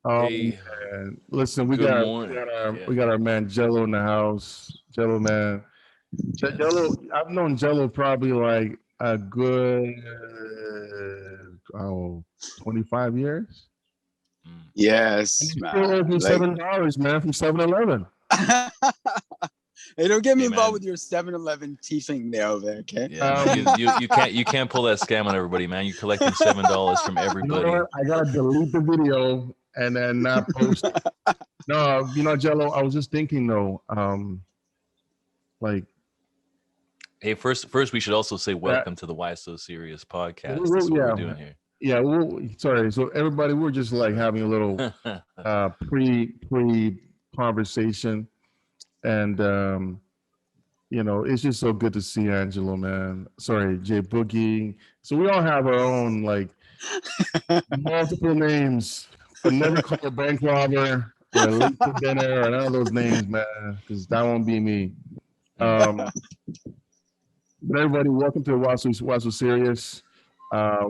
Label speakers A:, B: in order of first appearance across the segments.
A: Hey,
B: Man. Listen, we
A: good
B: got
A: morning. Yeah,
B: we got our man Jello in the house. Jello man. Jello,
A: yes.
B: I've known Jello probably like a good 25 years.
A: Mm.
B: And
C: Yes,
B: he still owes
C: man.
B: me
C: Like,
B: $7, man, from 7-Eleven.
C: hey, don't get me
A: Hey,
C: involved
A: man.
C: with your 7-Eleven teething there over there, okay?
A: Yeah, man.
B: Um,
A: You can't pull that scam on everybody, man. You're collecting $7 from
B: you know
A: everybody.
B: what? I gotta delete the video and then not post it. No, Jello, I was just thinking though, like
A: Hey, first we should also say
B: that
A: welcome to the Why So Serious podcast. This is what we're
B: yeah,
A: doing here.
B: yeah, sorry. So everybody, we're just like having a little pre conversation, and it's just so good to see Angelo, man. Sorry, Jay Boogie. So we all have our own like multiple names, but never call a bank robber or late for dinner or none of those names, man, because that won't be me.
A: Mm.
B: Um, but everybody, welcome to Wasu Serious.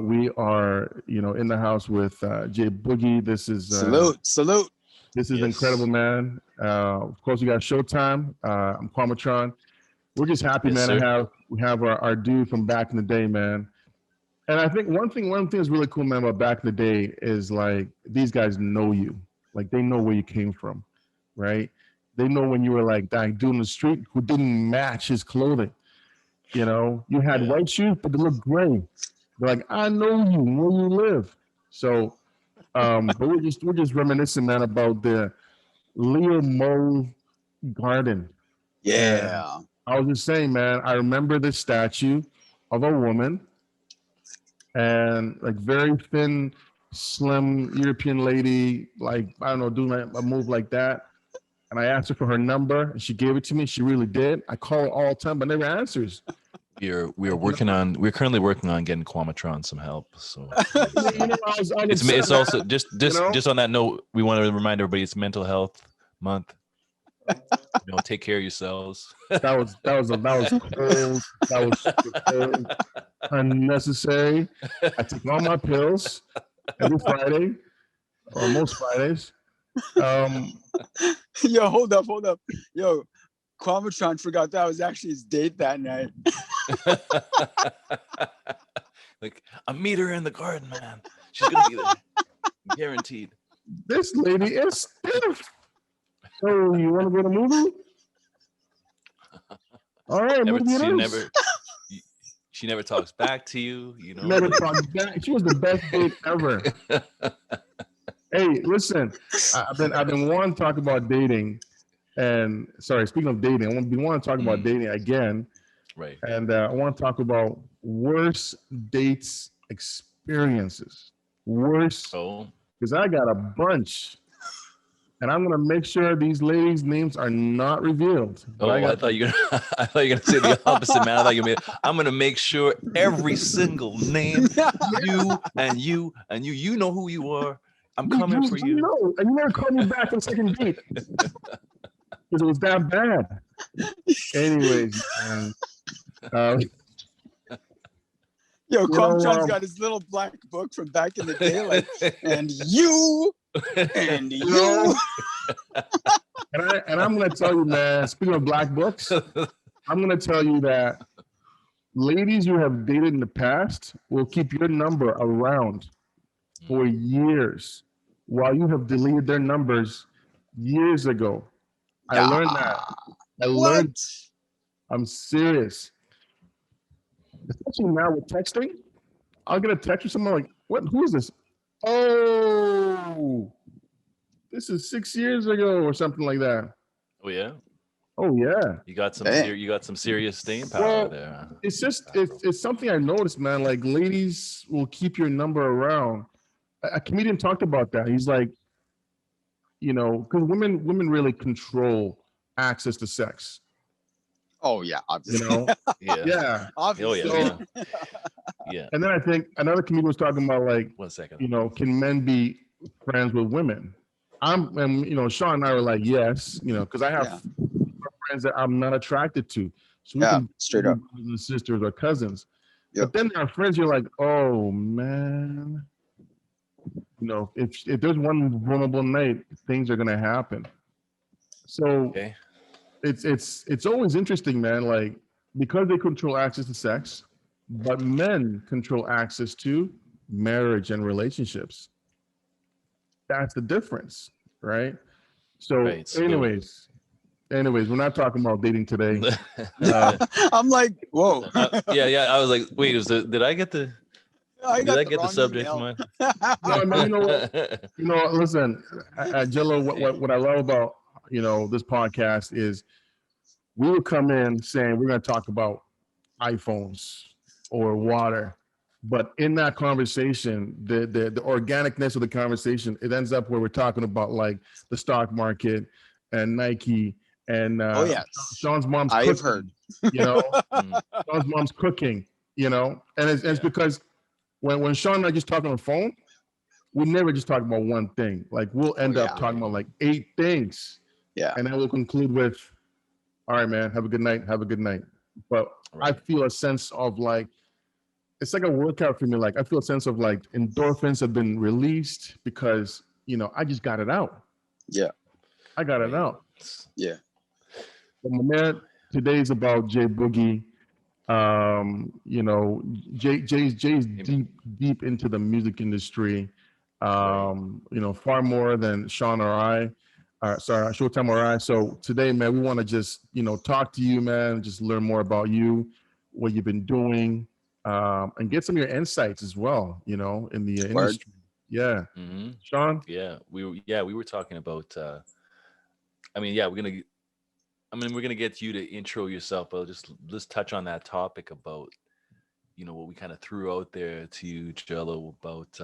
B: We are, in the house with Jay Boogie.
C: Salute, salute.
B: This is incredible,
A: Yes.
B: man. Of course, we got Showtime. I'm Quamatron. We're just happy,
A: Yes,
B: man.
A: sir.
B: We have our dude from back in the day, man. And I think one thing that's really cool, man, about back in the day is like these guys know you, like they know where you came from, right? They know when you were like that dude in the street who didn't match his clothing. You had
A: Yeah.
B: white shoes, but they look gray. They're like, I know you, where you live. So, but we're just reminiscing, man, about the Leo Mo Garden. And
C: Yeah.
B: I was just saying, man, I remember this statue of a woman and like very thin, slim European lady, like I don't know, doing a move like that. And I asked her for her number, and she gave it to me. She really did. I call her all the time, but never answers.
A: We're
B: Like, you
A: working
B: know,
A: on we're currently working on getting Quamatron some help. So
B: I was
A: it's
B: upset, man.
A: also just
B: You
A: just
B: know,
A: just on that note, we want to remind everybody it's Mental Health Month. Take care of yourselves.
B: that was cold. That was super cold, unnecessary. I take all my pills every Friday or most Fridays. Um,
C: Yo, hold up, hold up. Yo, Quamatron forgot that was actually his date that night.
A: Like, I meet her in the garden, man. She's gonna be there, guaranteed.
B: this lady is stiff. So you want to go to the movie? All right,
A: Never,
B: movie it
A: she
B: is.
A: never, she never talks back to you.
B: Never
A: Like,
B: talked back. She was the best date ever. Hey, listen, I've been wanting to talk about dating, and sorry, speaking of dating, been wanting to talk about dating again,
A: right.
B: and I want to talk about worst dates experiences. Worst,
A: Oh,
B: because I got a bunch, and I'm gonna make sure these ladies' names are not revealed. But I
A: oh,
B: got
A: I thought you were gonna say the opposite, man. I thought you were I'm gonna make sure every single name, you and you and you know who you are. I'm coming for
B: you
A: you.
B: know, and you never called me back on second date because it was that bad. Anyways, man, uh,
C: Yo,
B: you know,
C: Quamatron's got his little black book from back in the day, like, and you, and
B: you know,
C: you.
B: and I'm gonna tell you, man. Speaking of black books, I'm gonna tell you that ladies you have dated in the past will keep your number around for years, while you have deleted their numbers years ago. I learned that.
C: Nah.
B: I
C: What?
B: learned. I'm serious. Especially now with texting, I'll get a text from someone like, "What? Who is this?" Oh, this is 6 years ago or something like that.
A: Oh yeah,
B: Oh yeah.
C: Damn.
A: you got some serious staying power
B: Well,
A: there.
B: it's just it's something I noticed, man. Like ladies will keep your number around. A comedian talked about that. He's like, because women really control access to sex.
C: Oh yeah,
B: You
C: obviously.
B: know,
A: Yeah.
B: yeah.
A: Oh yeah.
C: Obviously.
B: So,
A: Yeah. Yeah.
B: and then I think another comedian was talking about like,
A: 1 second.
B: can men be friends with women? And Sean and I were like, yes, because I have
C: Yeah.
B: friends that I'm not attracted to, so we
C: Yeah,
B: can
C: straight
B: be
C: up.
B: brothers and sisters or cousins.
C: Yep.
B: But then there are friends you're like, oh man, You know, if there's one vulnerable night, things are gonna happen. So
A: Okay.
B: it's always interesting, man. Like because they control access to sex, but men control access to marriage and relationships. That's the difference, right? So,
A: Right. So
B: anyways, we're not talking about dating today. Uh,
C: I'm like, whoa.
A: yeah. I was like, wait, did I get the
C: I
A: did
C: got
A: I
C: the
A: get the
C: wrong
A: subject
C: email.
A: in
B: no, no, you know what?
A: mind?
B: You know, listen, Jello. What I love about this podcast is we would come in saying we're going to talk about iPhones or water, but in that conversation, the organicness of the conversation, it ends up where we're talking about like the stock market and Nike and
C: Oh yes,
B: Sean's mom's
C: I have
B: cooking.
C: heard.
B: You know,
A: Mm,
B: Sean's mom's cooking. You know, and it's
A: yeah.
B: because when Sean and I just talk on the phone, we never just talk about one thing. Like we'll end up
C: yeah.
B: talking about like 8 things,
C: Yeah.
B: and then we'll conclude with, "All right, man, have a good night. Have a good night." But I
A: Right.
B: feel a sense of like it's like a workout for me. Like I feel a sense of like endorphins have been released because I just got it out.
C: Yeah.
B: I got it
A: Right.
B: out.
C: Yeah.
B: But my man, today's about Jay Boogie. Jay's deep into the music industry. Far more than Sean or I. Sorry, Showtime or I. So today, man, we want to just talk to you, man. Just learn more about you, what you've been doing, and get some of your insights as well. In the
C: Word.
B: industry. Yeah,
A: Hmm.
B: Sean.
A: Yeah. We were talking about we're gonna get you to intro yourself, but let's touch on that topic about what we kind of threw out there to you, Jello, about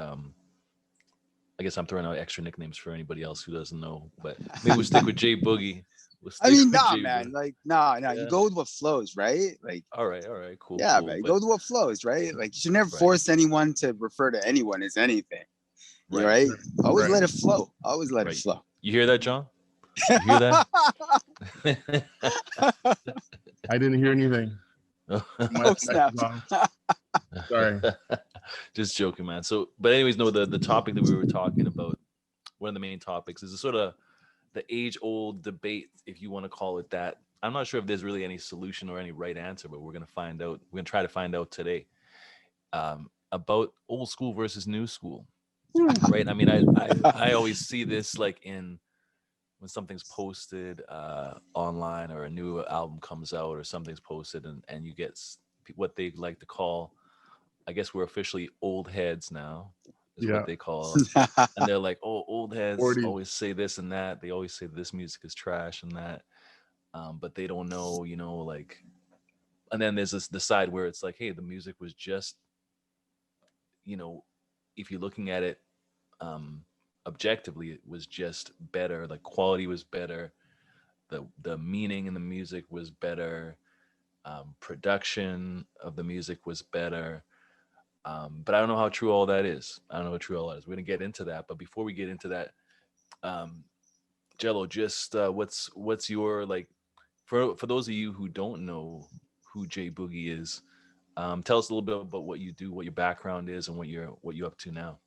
A: I guess I'm throwing out extra nicknames for anybody else who doesn't know, but maybe we'll stick with Jay Boogie. We'll
C: I
A: stick
C: mean,
A: with
C: nah,
A: Jay
C: man.
A: Boogie.
C: Like, nah.
A: Yeah.
C: You go with what flows, right? Like,
A: All right, cool,
C: yeah,
A: cool.
C: man.
A: But
C: Go with what flows, right? Like, you should never
A: right,
C: force anyone to refer to anyone as anything.
A: right,
C: Right? Always
B: Right.
C: let it flow. Always let it
A: right.
C: flow.
A: You hear that, John? You hear that?
B: I didn't hear anything.
C: Oh snap!
B: Sorry.
A: Just joking, man. So, but anyways, no, the topic that we were talking about, one of the main topics is a sort of the age-old debate, if you want to call it that. I'm not sure if there's really any solution or any right answer, but we're gonna find out. We're gonna try to find out today about old school versus new school, right? I mean, I always see this like in when something's posted online or a new album comes out or something's posted and you get what they like to call, I guess we're officially old heads now, is
B: Yeah.
A: what they call us. And they're like, oh, old heads
B: 40.
A: always say this and that. They always say this music is trash and that. But they don't know, like, and then there's the side where it's like, hey, the music was just, if you're looking at it objectively, it was just better. Like quality was better. The meaning in the music was better. Production of the music was better. But I don't know how true all that is. I don't know how true all that is. We're gonna get into that. But before we get into that, Jello, just what's your like for those of you who don't know who Jay Boogie is, tell us a little bit about what you do, what your background is, and what you're up to now.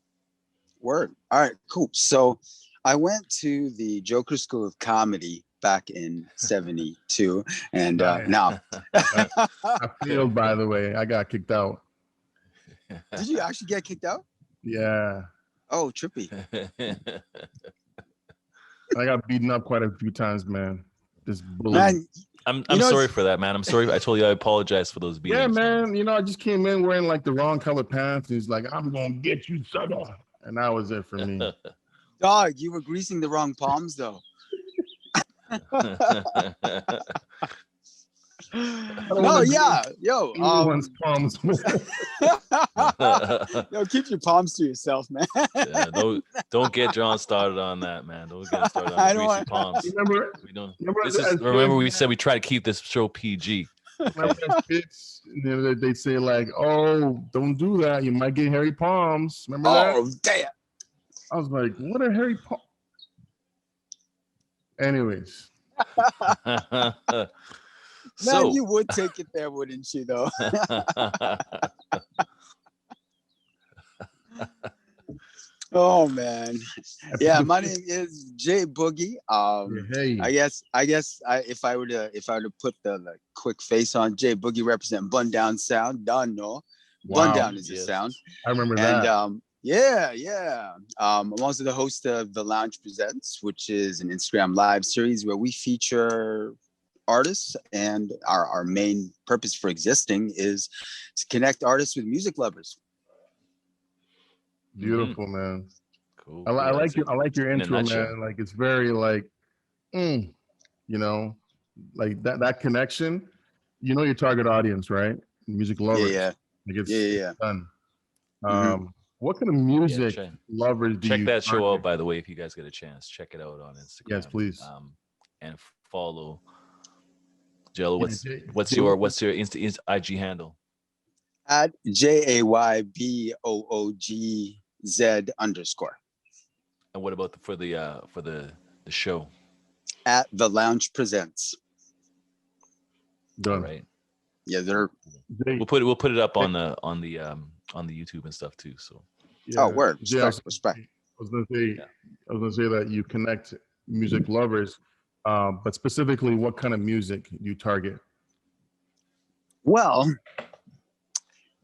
C: Word. All right, cool. So I went to the Joker School of Comedy back in '72, and
B: Nice.
C: now.
B: I failed, by the way. I got kicked out.
C: Did you actually get kicked out?
B: Yeah.
C: Oh, trippy.
B: I got beaten up quite a few times, man. This bully.
C: Man,
A: I'm
C: You know,
A: sorry
C: it's-
A: for that, man. I'm sorry. I told you I apologize for those beatings.
B: Yeah, man. I just came in wearing like the wrong color pants. He's like, I'm gonna get you, sucker. And that was it for me.
C: dog, you were greasing the wrong palms, though. No, yeah, yo,
B: Anyone's palms.
C: yo, keep your palms to yourself, man.
A: Yeah, don't get John started on that, man. Don't get him started on
C: I
A: the
C: don't
A: greasy
C: want-
A: palms.
B: remember,
A: We don't.
B: remember
A: This is
B: as
A: remember we
B: kids,
A: said we try to keep this show PG.
B: remember as kids, they say like, "Oh, don't do that. You might get hairy palms." Remember that?
C: Oh, damn.
B: I was like, "What are hairy palms?" Anyways,
A: So
C: Man, you would take it there, wouldn't you, though? Oh man, yeah. My name is Jay Boogie.
B: Hey,
C: If I were to put the quick face on, Jay Boogie represent Bun Down Sound. Don no, Bun
B: wow,
C: Down is the
A: Yes.
C: sound.
B: I remember
C: And
B: that.
C: yeah. I'm also the host of The Lounge Presents, which is an Instagram live series where we feature artists, and our main purpose for existing is to connect artists with music lovers.
B: Beautiful, man.
A: Cool.
B: I
A: Cool.
B: like
A: That's
B: you.
A: it.
B: I like your
A: In a
B: intro,
A: nutshell.
B: man. Like it's very like, mm, you know, like that connection. You know your target audience, right? Music
C: Yeah,
B: lovers.
C: yeah,
B: Like
C: yeah, yeah,
B: it's
C: yeah.
B: done.
C: hmm
B: What kind of
A: Yeah.
B: music lovers do
A: Check
B: you
A: that show
B: target?
A: out, by the way, if you guys get a chance. Check it out on
B: Yes,
A: Instagram.
B: please.
A: And follow Jello.
B: Yeah,
A: What's
B: Jay,
A: your IG handle?
C: At JAYBOOGZ_.
A: And what about for the show?
C: At The Lounge Presents.
A: All
B: done.
A: right.
C: Yeah, they're
B: Jay,
A: We'll put it up on the YouTube and stuff too. So
C: oh
B: yeah,
C: word.
B: Jay,
C: Respect.
B: I was gonna say,
A: yeah.
B: I was gonna say that you connect music lovers, but specifically, what kind of music you target?
C: Well,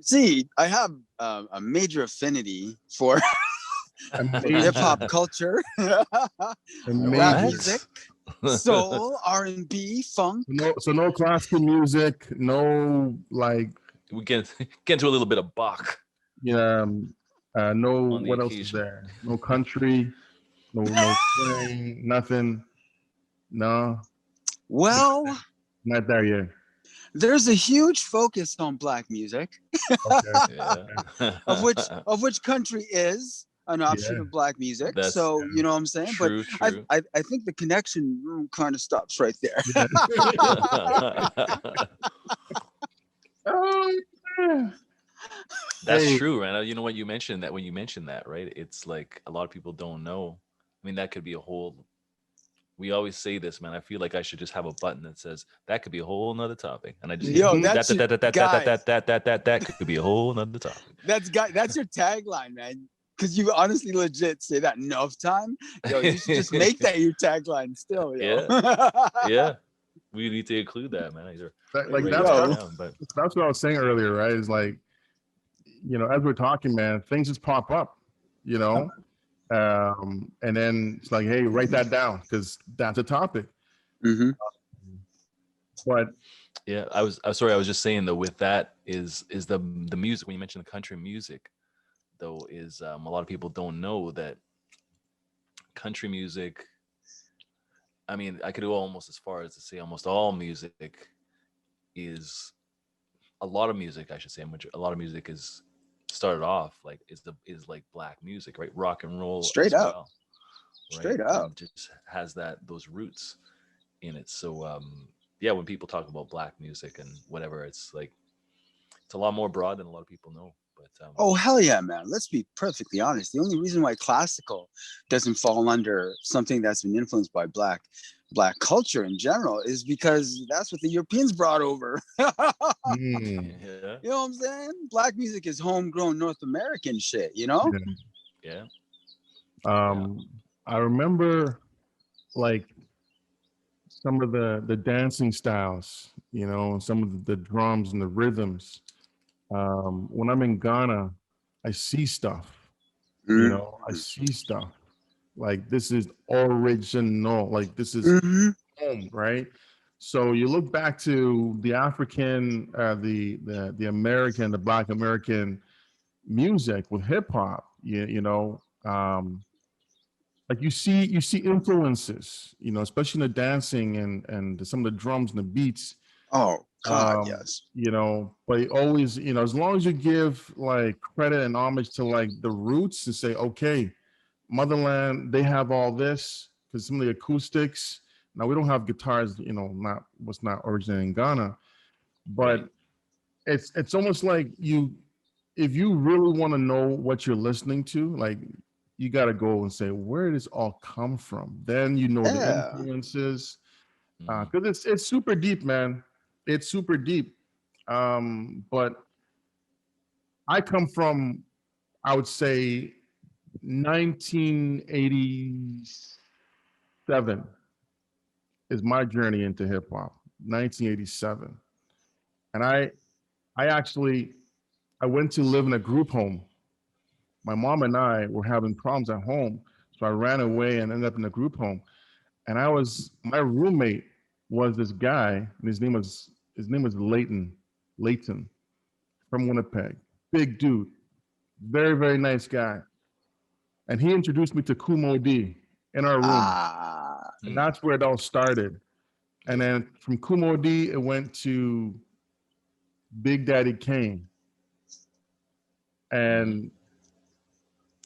C: see, I have a major affinity for hip hop
B: Amazing,
C: culture, rap
B: amazing.
C: music, soul, R&B, funk.
B: So no classical music, no like,
A: We get into a little bit of Bach
B: no.
A: on the
B: What else is
A: occasion.
B: there? No country, no swing, nothing. No,
C: Well,
B: not there yet.
C: there's a huge focus on black music,
B: Okay.
A: Yeah.
C: of which country is an offshoot
B: Yeah.
C: of black music.
A: That's
C: So you know what I'm saying. But
A: true.
C: I
A: True.
C: I think the connection kind of stops right there.
B: Yeah. Oh, yeah.
A: That's
B: Hey,
A: true, man. You know what you mentioned that when you mentioned that, right? It's like a lot of people don't know. I mean, that could be a whole. We always say this, man. I feel like I should just have a button that says that could be a whole nother topic, and I just hit
C: Yo,
A: that
C: that's
A: that could be a whole nother topic.
C: that's your tagline, man. Because you honestly legit say that enough time. Yo, you should just make that your tagline still, yo.
A: Yeah, we need to include that, man.
B: like
C: There you
A: Write
B: that's
A: that
C: go.
A: down, but
B: that's what I was saying earlier, right? Is like, as we're talking, man, things just pop up, you know, and then it's like, hey, write that down because that's a topic.
C: hmm
B: But
A: yeah, I was sorry. I was just saying though. With that is the music when you mentioned the country music, though, is a lot of people don't know that country music. I mean, I could go almost as far as to say almost all music is a lot of music. I should say a lot of music is started off like is like black music, right? Rock and roll,
C: Straight
A: as
C: up.
A: well, right?
C: Straight up.
A: And just has those roots in it. So yeah, when people talk about black music and whatever, it's like it's a lot more broad than a lot of people know. But
C: Oh hell yeah, man. Let's be perfectly honest. The only reason why classical doesn't fall under something that's been influenced by black culture in general is because that's what the Europeans brought over.
A: yeah,
C: You know what I'm saying? Black music is homegrown North American shit, you know?
A: yeah,
B: I remember like some of the dancing styles, some of the drums and the rhythms. When I'm in Ghana, I see stuff. I see stuff like this is original, like this is
C: Mhm.
B: home, right? So you look back to the African, the American, the Black American music with hip hop. Like you see influences, especially in the dancing and some of the drums and the beats.
C: Oh God, yes.
B: But you always, as long as you give like credit and homage to like the roots and say, okay, motherland, they have all this because some of the acoustics. Now we don't have guitars, not what's not originated in Ghana, but
A: right.
B: it's almost like if you really want to know what you're listening to, like you got to go and say where did this all come from. Then the
C: Yeah.
B: influences,
A: Mhm.
B: because it's super deep, man. It's super deep. But I come from, I would say, 1987 is my journey into hip hop. 1987, and I actually I went to live in a group home. My mom and I were having problems at home, so I ran away and ended up in a group home. And my roommate was this guy, and his name was Leighton from Winnipeg. Big dude, very very nice guy. And he introduced me to Kumo D in our room,
C: Ah,
B: and that's where it all started. And then from Kumo D, it went to Big Daddy Kane, and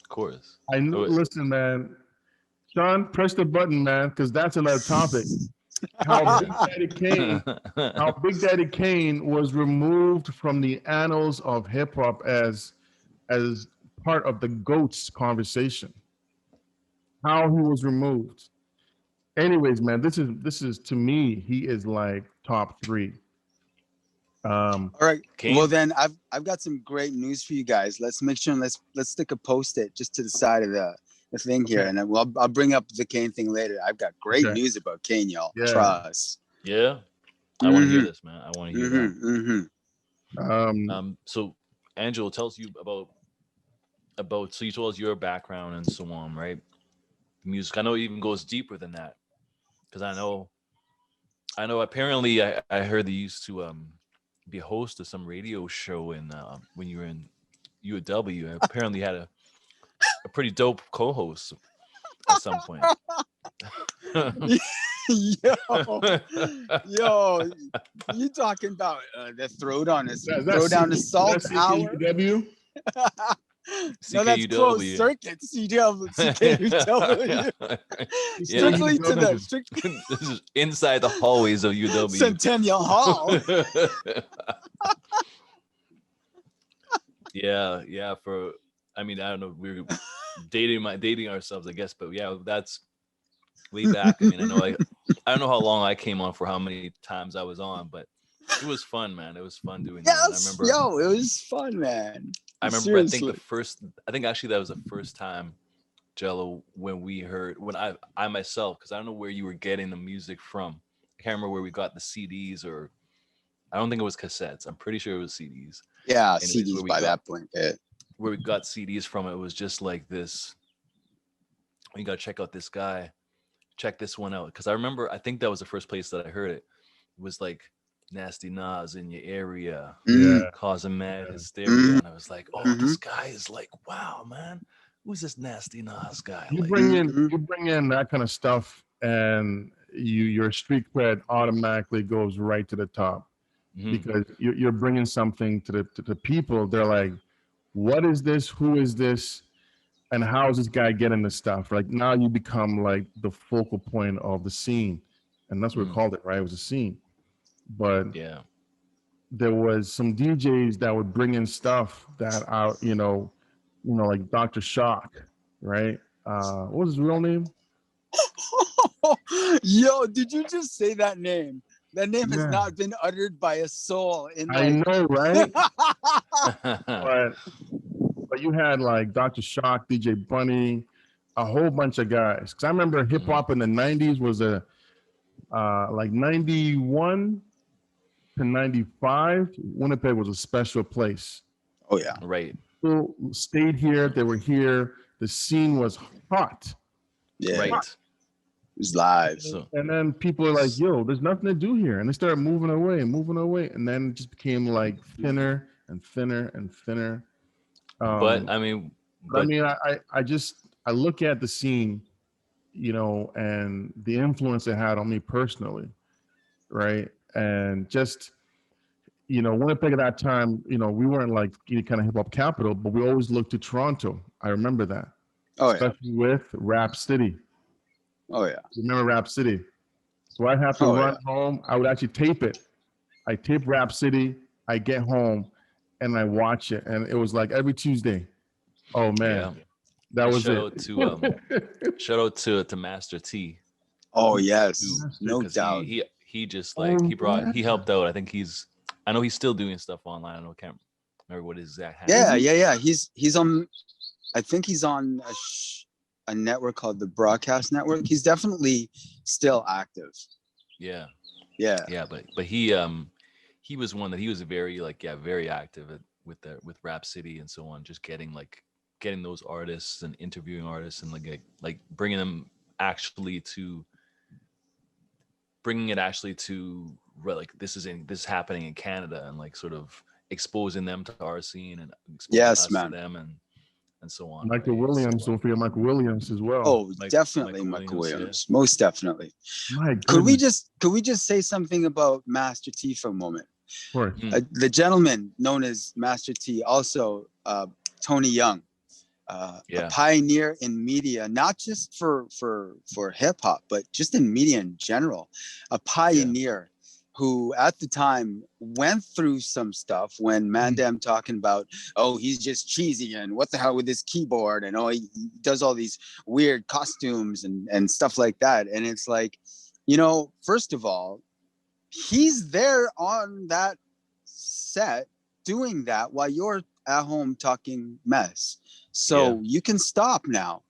A: Of course.
B: I knew.
A: Oh,
B: Listen, man, Sean, press the button, man, because that's another topic. How Big Daddy Kane, how Big Daddy Kane was removed from the annals of hip hop as part of the GOATs conversation. How he was removed. Anyways, man, this is to me, he is like top three.
C: all right.
A: Kane?
C: Well, then I've got some great news for you guys. Let's make sure and let's stick a post-it just to the side of the thing here,
B: Okay.
C: and then I'll bring up the Kane thing later. I've got great
B: Okay.
C: news about Kane, y'all.
B: Yeah.
C: Trust.
A: yeah. I want to hear
C: Mhm.
A: this, man. I want to hear that. So Angelo, tell us about so you told us your background and so on, right? Music. I know it even goes deeper than that. Because I know apparently I heard they used to be a host of some radio show in when you were in UW. Apparently had a pretty dope co-host at some point.
C: Yo, you talking about the throwdown the salt
B: that's
C: hour?
B: CKUW?
C: No, that's closed
A: CKUW.
C: circuit. CKUW. Strictly to the
A: This is inside the hallways of UW.
C: Centennial Hall.
A: yeah. I don't know. We're dating ourselves, I guess, but yeah, that's way back. I mean, I don't know how long I came on for how many times I was on, but it was fun, man. It was fun doing that. And
C: Yes, it was fun, man.
A: I remember.
C: Seriously.
A: I think actually that was the first time, Jello, when I myself, because I don't know where you were getting the music from. I can't remember where we got the CDs, or I don't think it was cassettes. I'm pretty sure it was CDs.
C: Yeah,
A: Anyways,
C: CDs by that point. Yeah.
A: Where we got CDs from, it was just like this. You gotta check out this guy. Check this one out, because I think that was the first place that I heard it. It was like Nasty Nas in your area,
B: Yeah.
A: causing mad
B: Yeah.
A: hysteria, and I was like, oh, this guy is like, wow, man, who's this Nasty Nas guy?
B: You
A: Like,
B: bring in that kind of stuff, and your street cred automatically goes right to the top, because you're bringing something to the people. They're like, what is this? Who is this? And how is this guy getting this stuff? Like, now you become like the focal point of the scene, and that's what we called it, right? It was a scene. But
A: yeah,
B: there was some DJs that would bring in stuff that are, like Dr. Shock, right? What was his real name?
C: Yo, did you just say that name? That name has
B: Yeah.
C: not been uttered by a soul in
B: I know, right?
A: yeah.
B: But you had like Dr. Shock, DJ Bunny, a whole bunch of guys. Because I remember hip hop in the 90s was like 91 to 95. Winnipeg was a special place.
C: Oh yeah,
A: Right.
B: People stayed here. They were here. The scene was hot.
C: yeah.
A: Right.
C: It was live.
A: So,
B: And then people are like, yo, there's nothing to do here. And they started moving away. And then it just became like thinner and thinner and thinner.
A: but I mean,
B: I look at the scene, and the influence it had on me personally, right? And just, Winnipeg at that time, we weren't like any kind of hip hop capital, but we always looked to Toronto. I remember that,
C: Oh yeah.
B: especially with Rap City.
C: Oh yeah.
B: Remember Rap City? So I'd have to run home. I would actually tape it. I tape Rap City. I get home and I watch it, and it was like every Tuesday. Oh man, that was it.
A: Shout out to Master T.
C: Oh yes, no
A: 'Cause
C: doubt.
A: he just like he helped out. I think I know he's still doing stuff online. I can't remember what his exact handle.
C: Yeah. He's on. I think he's on a network called the Broadcast Network. He's definitely still active.
A: Yeah.
C: Yeah.
A: Yeah, but he was one that he was very very active with Rap City and so on, just getting those artists and interviewing artists and like bringing them actually to bringing it actually to like this is happening in Canada, and like sort of exposing them to our scene and exposing
C: Yes,
A: us
C: man.
A: to them and so on.
B: Michael
A: right?
B: Williams,
A: So,
B: don't forget Michael Williams as well.
C: Oh,
A: Mike-
C: definitely
A: Michael
C: Michael
A: Williams,
C: Williams. Most definitely.
B: My
C: Could we
B: goodness.
C: just say something about Master T for a moment?
B: Of course.
C: The gentleman known as Master T, also Tony Young, a pioneer in media, not just for hip hop, but just in media in general. A pioneer who at the time went through some stuff when Mandem talking about, oh, he's just cheesy and what the hell with his keyboard, and oh, he does all these weird costumes and stuff like that. And it's like, you know, first of all, he's there on that set doing that while you're at home talking mess. So you can stop now.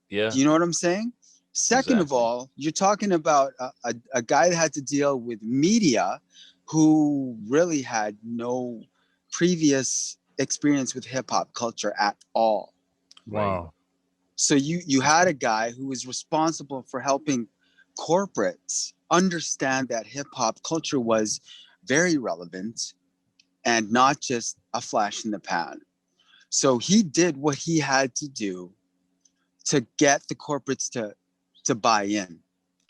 A: Yeah.
C: Do you know what I'm saying? Second of all, you're talking about a guy that had to deal with media who really had no previous experience with hip hop culture at all.
B: Wow.
C: So you had a guy who was responsible for helping corporates understand that hip hop culture was very relevant and not just a flash in the pan. So he did what he had to do to get the corporates to buy in.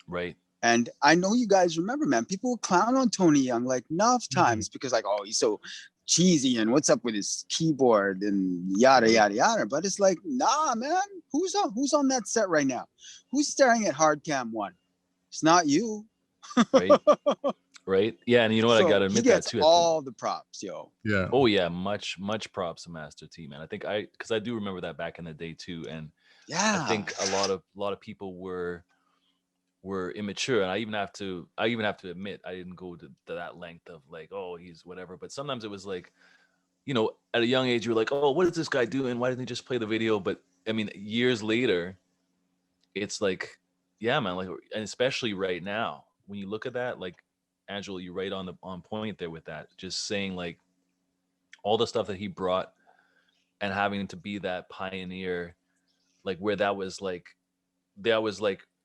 A: Right.
C: And I know you guys remember, man, people would clown on Tony Young like enough times because like, oh, he's so cheesy and what's up with his keyboard and yada, yada, yada. But it's like, nah, man, who's on that set right now? Who's staring at hard cam 1? It's not you.
A: Right. Right. Yeah. And you know what?
C: So
A: I got to admit
C: he gets
A: that too.
C: all the props, yo.
B: Yeah.
A: Oh yeah. Much props to Master T, man. I think because I do remember that back in the day too. And I think a lot of people were immature, and I even have to admit I didn't go to that length of like, oh, he's whatever. But sometimes it was like, you know, at a young age you're like, oh, what is this guy doing? Why didn't he just play the video? But I mean, years later, it's like, yeah, man, like, and especially right now when you look at that, like, Angelo, you're right on point there with that. Just saying like all the stuff that he brought and having to be that pioneer, like where that was like,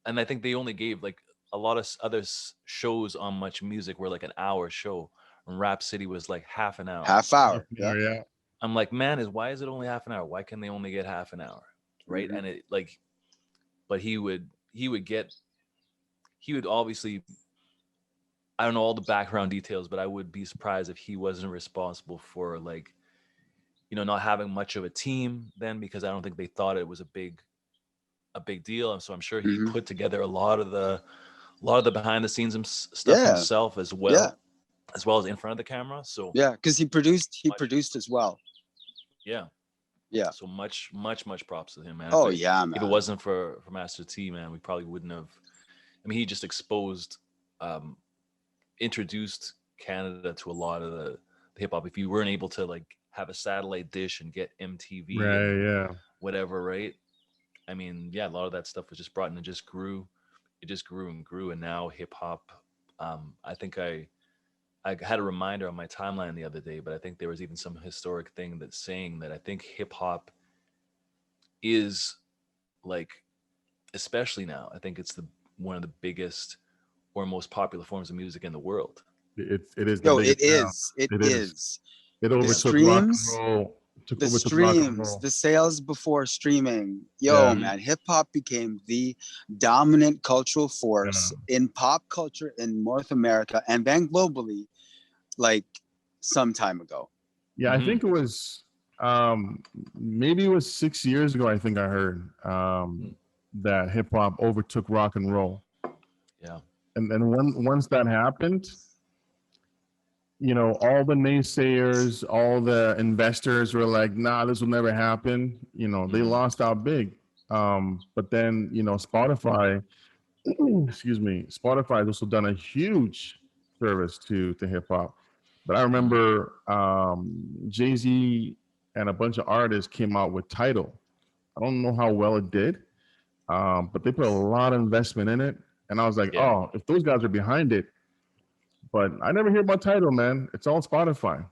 A: and I think they only gave like a lot of other shows on Much Music were like an hour show, and Rap City was like half an hour.
C: Half hour.
B: Yeah.
A: I'm like, man, why is it only half an hour? Why can they only get half an hour? Right. And it like, but he would obviously, I don't know all the background details, but I would be surprised if he wasn't responsible for like, you know, not having much of a team then, because I don't think they thought it was a big deal. And so I'm sure he put together a lot of the behind the scenes stuff himself as well, as well as in front of the camera. So
C: because he produced as well.
A: Yeah. So much props to him, man.
C: Oh,
A: man. If it wasn't for Master T, man, we probably wouldn't have. I mean, he just introduced Canada to a lot of the hip hop. If you weren't able to like have a satellite dish and get MTV, whatever, right? I mean, yeah, a lot of that stuff was just brought in and just grew. It just grew and grew, and now hip hop. I think I had a reminder on my timeline the other day, but I think there was even some historic thing that's saying that I think hip hop is like, especially now, I think it's one of the biggest or most popular forms of music in the world.
B: It is.
C: Yo, it is. It is.
B: It overtook rock and roll.
C: The streams, the sales before streaming. Yo, man, hip hop became the dominant cultural force in pop culture in North America and then globally, like some time ago.
B: Yeah, I think it was maybe it was 6 years ago. I think I heard that hip hop overtook rock and roll.
A: Yeah,
B: and once that happened, you know, all the naysayers, all the investors were like, nah, this will never happen. You know, they lost out big. But then, you know, Spotify has also done a huge service to hip hop. But I remember Jay-Z and a bunch of artists came out with Tidal. I don't know how well it did, but they put a lot of investment in it, and I was like,
A: Yeah.
B: oh, if those guys are behind it. But I never hear about Tidal, man. It's all Spotify.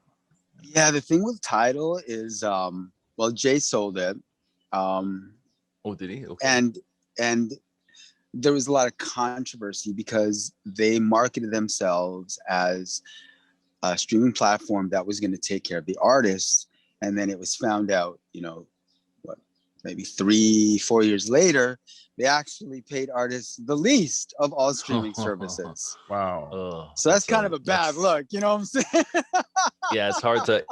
C: Yeah, the thing with Tidal is, well, Jay sold it, um,
A: Oh, did he? Okay.
C: and there was a lot of controversy because they marketed themselves as a streaming platform that was going to take care of the artists, and then it was found out, what, maybe 3-4 years later, they actually paid artists the least of all streaming services.
B: Wow.
A: Oh,
C: So that's kind of a bad look, you know what I'm saying?
A: Yeah, it's hard to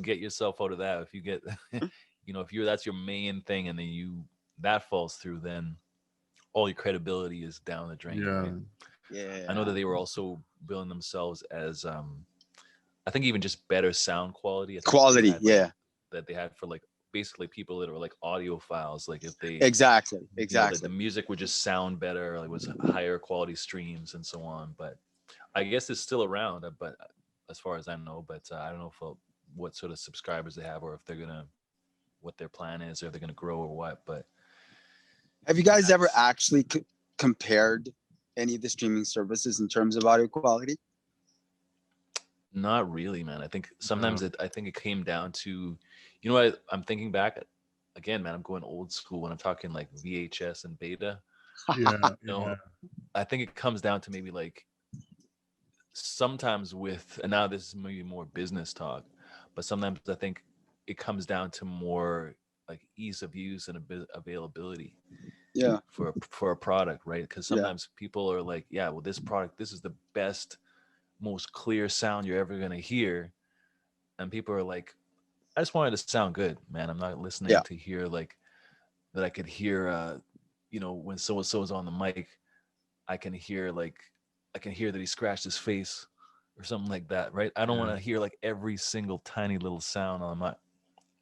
A: get yourself out of that. If you get if that's your main thing, and then that falls through, then all your credibility is down the drain,
B: Yeah.
A: right?
C: Yeah.
A: I know that they were also billing themselves as I think even just better sound quality. I think
C: Quality,
A: they had,
C: yeah.
A: that they had for like basically people that are like audiophiles. Like if they
C: Exactly.
A: the music would just sound better, like was higher quality streams and so on. But I guess it's still around, but as far as I know, but I don't know what sort of subscribers they have, or if they're what their plan is, or if they're gonna grow or what. But
C: have you guys ever actually compared any of the streaming services in terms of audio quality?
A: not really, man. I think sometimes I think it came down to, what I'm thinking back again, man. I'm going old school when I'm talking like VHS and beta.
B: Yeah.
A: I think it comes down to maybe like sometimes and now this is maybe more business talk, but sometimes I think it comes down to more like ease of use and availability.
C: Yeah.
A: For a product, right? Because sometimes people are like, yeah, well, this product, this is the best, most clear sound you're ever gonna hear, and people are like, I just wanted to sound good, man. I'm not listening to hear like that. I could hear, when so and so is on the mic, I can hear that he scratched his face or something like that, right? I don't want to hear like every single tiny little sound on my.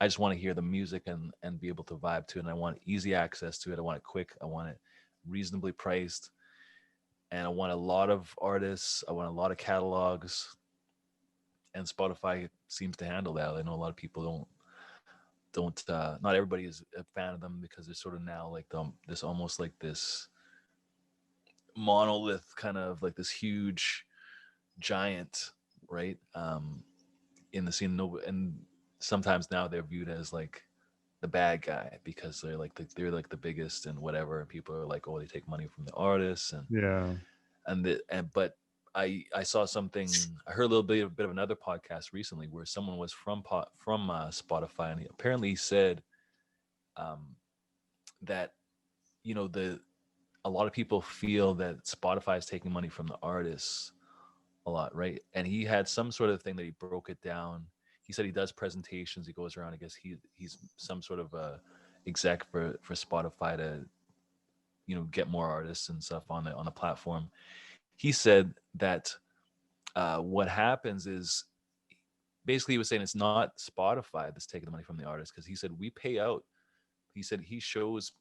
A: I just want to hear the music and be able to vibe to it. And I want easy access to it. I want it quick. I want it reasonably priced. And I want a lot of artists. I want a lot of catalogs. And Spotify seems to handle that. I know a lot of people don't not everybody is a fan of them, because they're sort of now like this almost like this monolith, kind of like this huge giant, right? In the scene. And sometimes now they're viewed as like the bad guy, because they're like the biggest and whatever, and people are like, oh, they take money from the artists, but I saw something. I heard a bit of another podcast recently where someone was from Spotify, and he said that a lot of people feel that Spotify is taking money from the artists a lot, right? And he had some sort of thing that he broke it down. He said he does presentations. He goes around. I guess he's some sort of a exec for Spotify to get more artists and stuff on the platform. He said that what happens is, basically he was saying it's not Spotify that's taking the money from the artist, because he said we pay out. He said he shows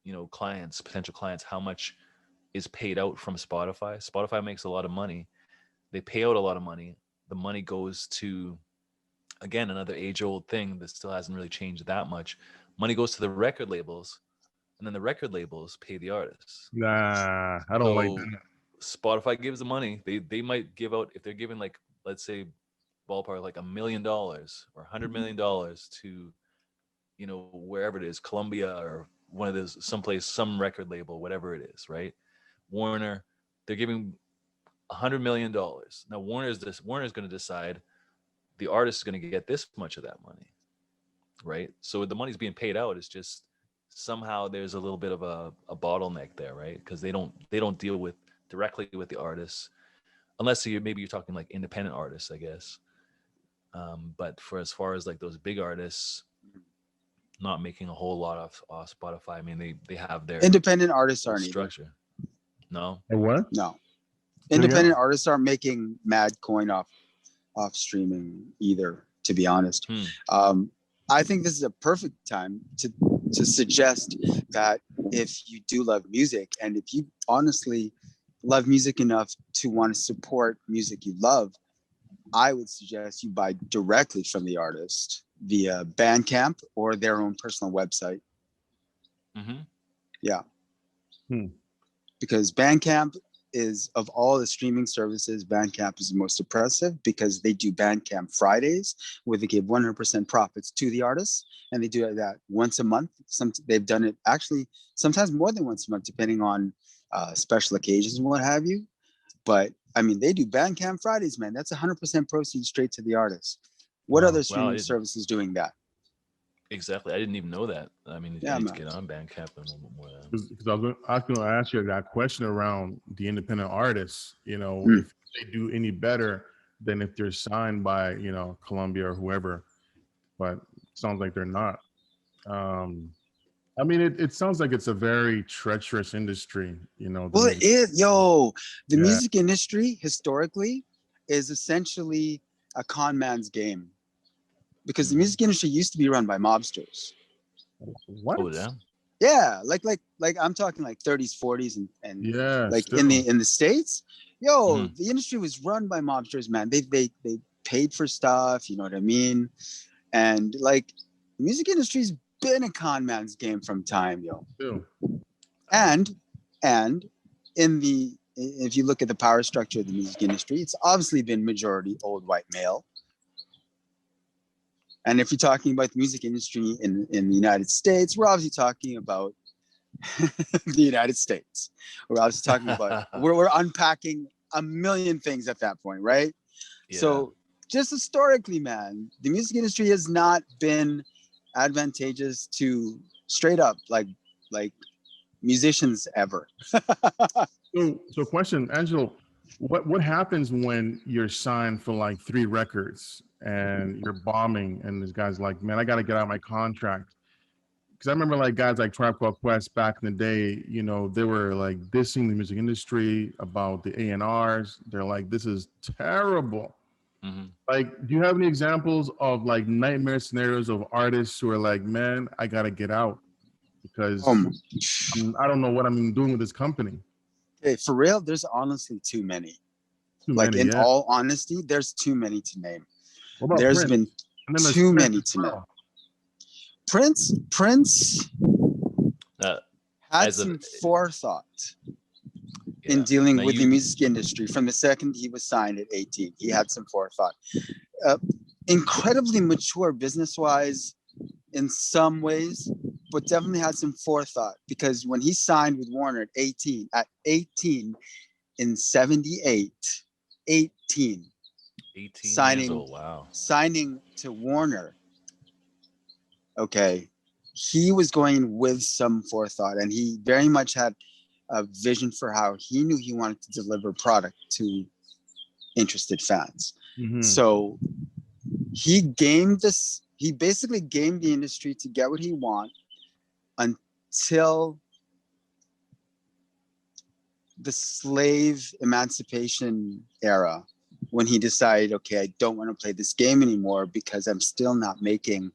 A: potential clients, how much is paid out from Spotify. Spotify makes a lot of money. They pay out a lot of money. The money goes to, again, another age-old thing that still hasn't really changed that much. Money goes to the record labels, and then the record labels pay the artists.
B: Nah, I don't like that.
A: Spotify gives the money. They might give out, if they're giving like, let's say, ballpark like $1 million or $100 million to, wherever it is, Columbia or one of those, some record label, whatever it is, right? Warner, they're giving $100 million. Now Warner's going to decide the artist is going to get this much of that money, right? So the money's being paid out. It's just somehow there's a little bit of a bottleneck there, right? Because they don't deal directly with the artists, unless maybe you're talking like independent artists, I guess. But for as far as like those big artists, not making a whole lot off Spotify. I mean, they have their
C: independent artists aren't
A: structure. No.
B: What?
C: No. Independent artists aren't making mad coin off streaming either, to be honest. I think this is a perfect time to suggest that if you do love music, and if you honestly love music enough to want to support music you love, I would suggest you buy directly from the artist. via Bandcamp or their own personal website.
A: Mm-hmm.
C: Yeah.
B: Hmm.
C: Because Bandcamp is, of all the streaming services, Bandcamp is the most oppressive because they do Bandcamp Fridays where they give 100% profits to the artists, and they do that once a month. They've done it actually sometimes more than once a month, depending on special occasions and what have you. But I mean, they do Bandcamp Fridays, man. That's 100% proceeds straight to the artist. What other streaming service doing that?
A: Exactly. I didn't even know that. I mean,
C: Yeah,
A: I need
C: man.
A: to get on Bandcamp and a little bit more.
B: Because I was going to ask you that question around the independent artists. You know,
C: Mm.
B: if they do any better than if they're signed by, you know, Columbia or whoever. But it sounds like they're not. I mean, it sounds like it's a very treacherous industry. You know.
C: Well, it is, the
B: Yeah.
C: music industry historically is essentially a con man's game, because the music industry used to be run by mobsters.
B: What?
A: Oh, yeah.
C: Yeah, like I'm talking like 30s, 40s, and
B: Yeah.
C: like
B: still.
C: in the States, the industry was run by mobsters, man. They paid for stuff, you know what I mean? And like the music industry's been a con man's game from time,
B: Still.
C: And if you look at the power structure of the music industry, it's obviously been majority old white male. And if you're talking about the music industry in the United States, we're obviously talking about the United States. We're obviously talking about, we're unpacking a million things at that point, right?
A: Yeah.
C: So just historically, man, the music industry has not been advantageous to straight up like musicians ever.
B: So question, Angelo, what happens when you're signed for like 3 records and you're bombing and this guy's like, man, I got to get out of my contract? Because I remember like guys like Tribe Called Quest back in the day, you know, they were like dissing the music industry about the A&Rs. They're like, this is terrible.
A: Mm-hmm.
B: Like, do you have any examples of like nightmare scenarios of artists who are like, man, I got to get out because I don't know what I'm doing with this company?
C: Hey, for real, there's honestly too many. In all honesty, there's too many to name.
B: What about
C: There's
B: Prince?
C: been too many to name. Prince had some forethought in dealing with the music industry from the second he was signed at 18. He had some forethought. Incredibly mature business-wise in some ways, but definitely had some forethought, because when he signed with Warner at 18 in 78, 18
A: years old, wow.
C: Signing to Warner, okay, he was going with some forethought, and he very much had a vision for how he knew he wanted to deliver product to interested fans.
B: Mm-hmm.
C: So he basically gamed the industry to get what he wanted until the slave emancipation era, when he decided, okay, I don't want to play this game anymore because I'm still not making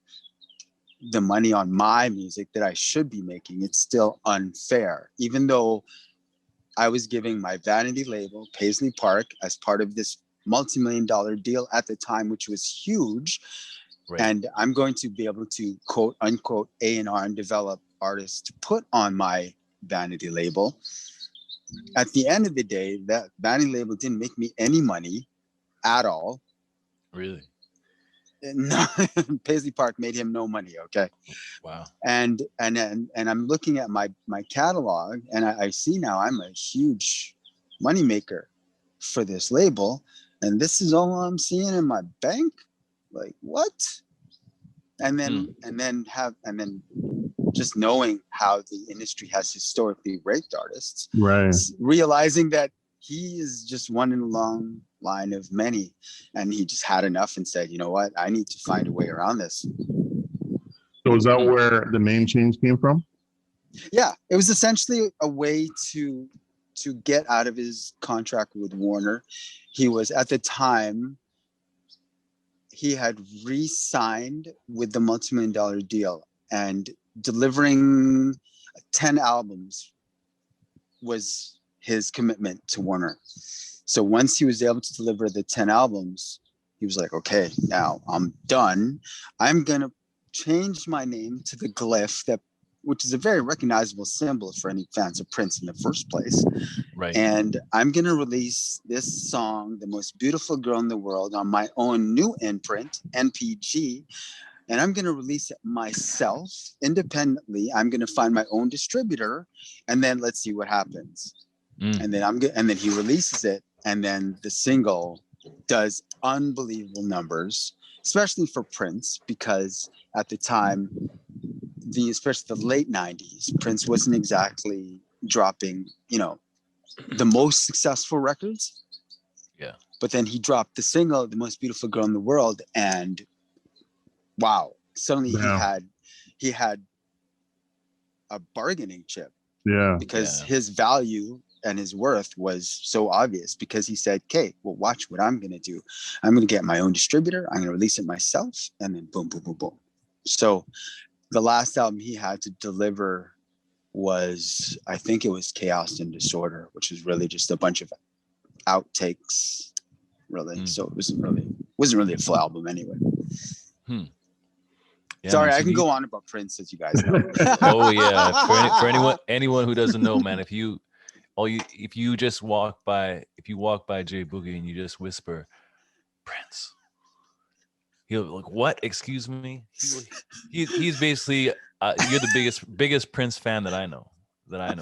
C: the money on my music that I should be making. It's still unfair, even though I was giving my vanity label, Paisley Park, as part of this multi-million-dollar deal at the time, which was huge. Right. And I'm going to be able to quote unquote A&R and develop artists to put on my vanity label. At the end of the day, that vanity label didn't make me any money at all.
A: Really?
C: No, Paisley Park made him no money. Okay.
A: Wow.
C: And I'm looking at my catalog, and I see now I'm a huge moneymaker for this label, and this is all I'm seeing in my bank. Like, what? And then just knowing how the industry has historically raped artists,
B: right?
C: Realizing that he is just one in a long line of many, and he just had enough and said, you know what, I need to find a way around this.
B: So is that where the name change came from?
C: Yeah, it was essentially a way to get out of his contract with Warner. He was, at the time, he had re-signed with the multi-million-dollar deal, and delivering 10 albums was his commitment to Warner. So once he was able to deliver the 10 albums, he was like, okay, now I'm done. I'm going to change my name to the glyph, which is a very recognizable symbol for any fans of Prince in the first place.
A: Right.
C: And I'm going to release this song, The Most Beautiful Girl in the World, on my own new imprint, NPG. And I'm going to release it myself independently. I'm going to find my own distributor, and then let's see what happens. And then he releases it, and then the single does unbelievable numbers, especially for Prince, because at the time, especially the late 90s, Prince wasn't exactly dropping, the most successful records.
A: Yeah.
C: But then he dropped the single, The Most Beautiful Girl in the World, and wow, suddenly he had a bargaining chip.
B: Yeah.
C: Because his value and his worth was so obvious, because he said, okay, well, watch what I'm going to do. I'm going to get my own distributor. I'm going to release it myself. And then boom, boom, boom, boom. So the last album he had to deliver was, I think it was Chaos and Disorder, which was really just a bunch of outtakes, really. So it wasn't really a full album anyway. Yeah, sorry, I can go on about Prince, as you guys know.
A: Oh yeah, for anyone who doesn't know, man, if you walk by Jay Boogie and you just whisper Prince, he'll be like, what? Excuse me? He's basically you're the biggest Prince fan that I know of. I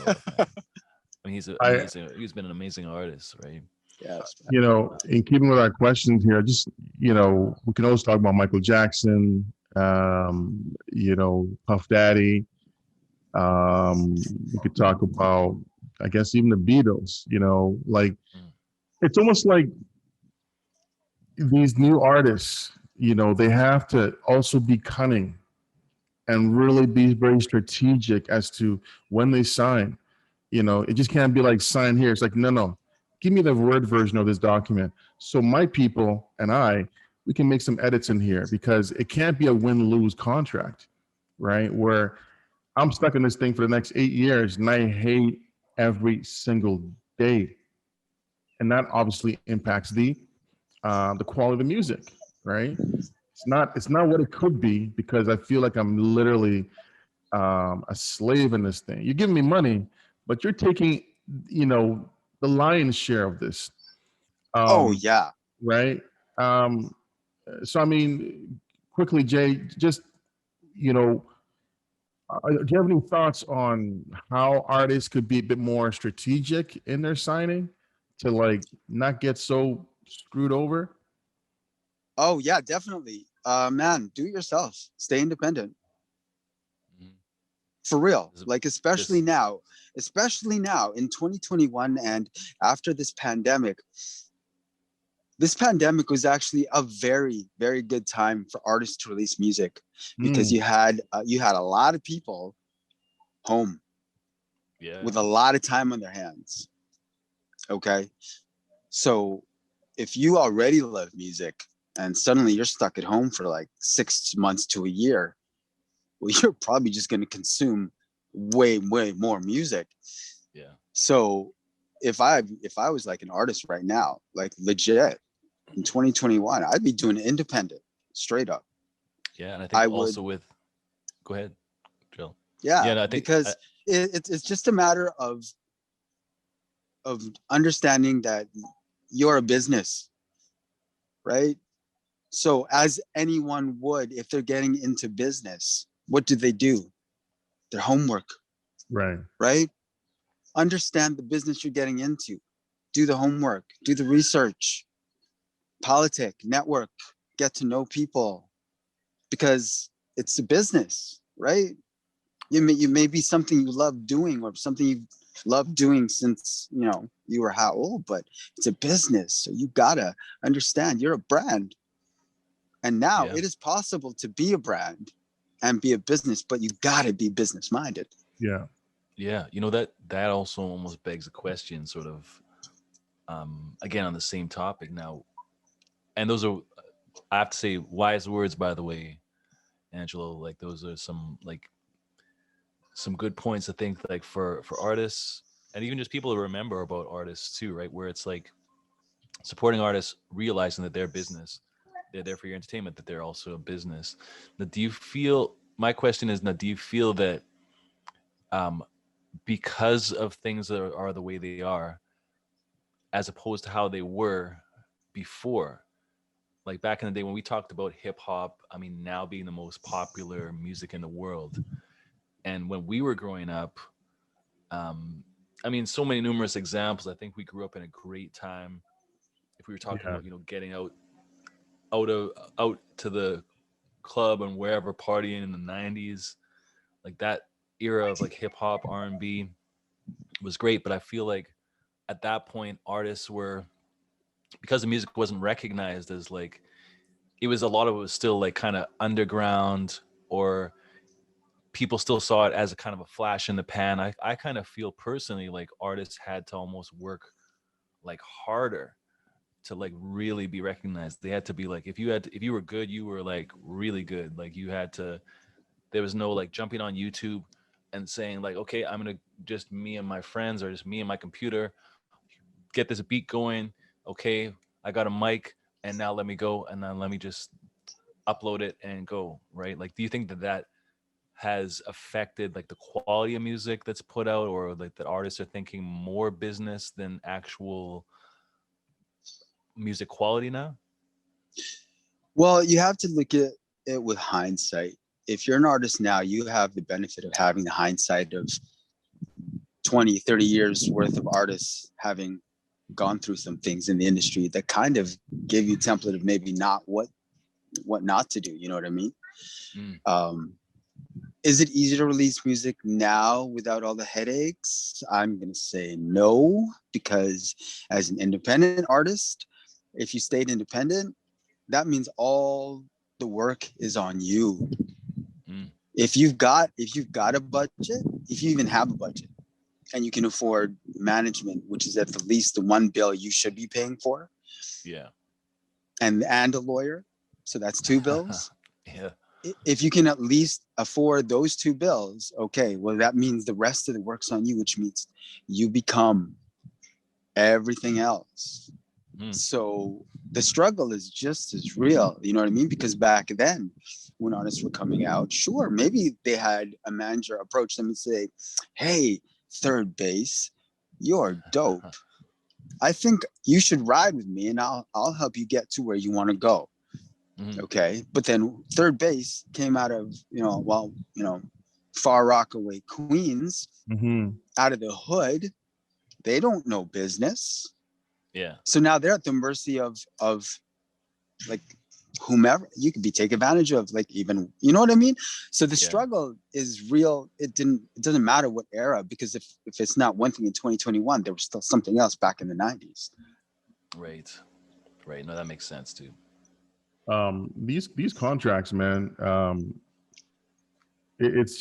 A: mean, he's been an amazing artist, right?
C: Yes.
B: In keeping with our questions here, just we can always talk about Michael Jackson, Puff Daddy. We could talk about, I guess, even the Beatles. It's almost like these new artists, they have to also be cunning and really be very strategic as to when they sign. It just can't be like, sign here. It's like, no, give me the Word version of this document. So my people and we can make some edits in here, because it can't be a win-lose contract, right? Where I'm stuck in this thing for the next 8 years and I hate every single day. And that obviously impacts the quality of the music, right? It's not what it could be, because I feel like I'm literally a slave in this thing. You're giving me money, but you're taking, the lion's share of this.
C: Oh yeah.
B: Right. So I mean, quickly, Jay, just do you have any thoughts on how artists could be a bit more strategic in their signing to not get so screwed over?
C: Oh yeah, definitely. Man, do it yourself. Stay independent. For real. Especially now in 2021, and after this pandemic. This pandemic was actually a very, very good time for artists to release music, because you had a lot of people home, with a lot of time on their hands. Okay, so if you already love music and suddenly you're stuck at home for like 6 months to a year, well, you're probably just going to consume way, way more music.
A: Yeah.
C: So if I was like an artist right now, like legit, in 2021, I'd be doing it independent, straight up.
A: Yeah, and I think go ahead, Jill.
C: Yeah, no, I think because it's just a matter of understanding that you're a business, right? So as anyone would, if they're getting into business, what do? Their homework. Right? Understand the business you're getting into. Do the homework, do the research. Politic, network, get to know people, because it's a business, right? You may be something you love doing, or something you've loved doing since you were how old, but it's a business, so you gotta understand you're a brand. And now it is possible to be a brand and be a business, but you gotta be business minded.
B: Yeah.
A: That also almost begs a question, sort of, again on the same topic now. And those are, I have to say, wise words, by the way, Angelo. Those are some good points, I think, for artists, and even just people to remember about artists too, right? Where it's supporting artists, realizing that they're business, they're there for your entertainment, that they're also a business. Now, do you feel, my question is now, do you feel that because of things that are the way they are, as opposed to how they were before, like back in the day when we talked about hip hop, I mean, now being the most popular music in the world, and when we were growing up, I mean, so many numerous examples. I think we grew up in a great time. If we were talking
B: Yeah.
A: about, getting out to the club and wherever partying in the 90s, like that era of like hip hop, R&B was great. But I feel like at that point, artists were, because the music wasn't recognized as like, it was, a lot of it was still like kind of underground, or people still saw it as a kind of a flash in the pan. I kind of feel personally like artists had to almost work like harder to like really be recognized. They had to be like, if you were good, you were like really good. Like you had to, there was no like jumping on YouTube and saying like, okay, I'm gonna, just me and my friends, or just me and my computer, get this beat going. Okay, I got a mic, and now let me go, and then let me just upload it and go, right? Like, do you think that that has affected like the quality of music that's put out, or like that artists are thinking more business than actual music quality now?
C: Well, you have to look at it with hindsight. If you're an artist now, you have the benefit of having the hindsight of 20, 30 years worth of artists having gone through some things in the industry that kind of give you a template of maybe not what not to do. You know what I mean? Is it easy to release music now without all the headaches? I'm going to say no, because as an independent artist, if you stayed independent, that means all the work is on you. If you've got a budget, if you even have a budget, and you can afford management, which is at the least the one bill you should be paying for,
A: Yeah.
C: and a lawyer, so that's two bills.
A: Yeah.
C: If you can at least afford those two bills, okay, well, that means the rest of the work's on you, which means you become everything else. So the struggle is just as real, you know what I mean? Because back then, when artists were coming out, sure, maybe they had a manager approach them and say, hey, third base, you're dope. I think you should ride with me, and I'll help you get to where you want to go. Okay, but then third base came out of Far Rockaway, Queens, out of the hood. They don't know business.
A: Yeah.
C: So now they're at the mercy of like whomever you could be taken advantage of, like, even, you know what I mean? So the struggle is real. It doesn't matter what era, because if it's not one thing in 2021, there was still something else back in the 90s.
A: Right. No, that makes sense too.
B: These contracts, man, it's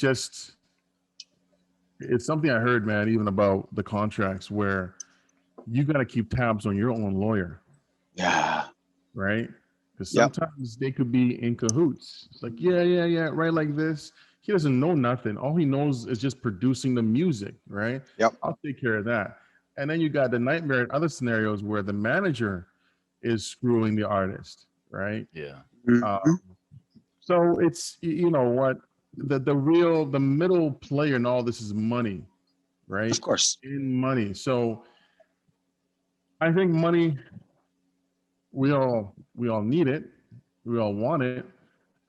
B: something I heard, man, even about the contracts, where you got to keep tabs on your own lawyer.
C: Yeah.
B: Right? Because sometimes they could be in cahoots. It's like, yeah, right, like this. He doesn't know nothing. All he knows is just producing the music, right?
C: Yep.
B: I'll take care of that. And then you got the nightmare in other scenarios where the manager is screwing the artist, right?
A: Yeah.
B: So it's, you know what, the middle player in all this is money, right?
C: Of course.
B: In money. So I think money, we all need it, we all want it.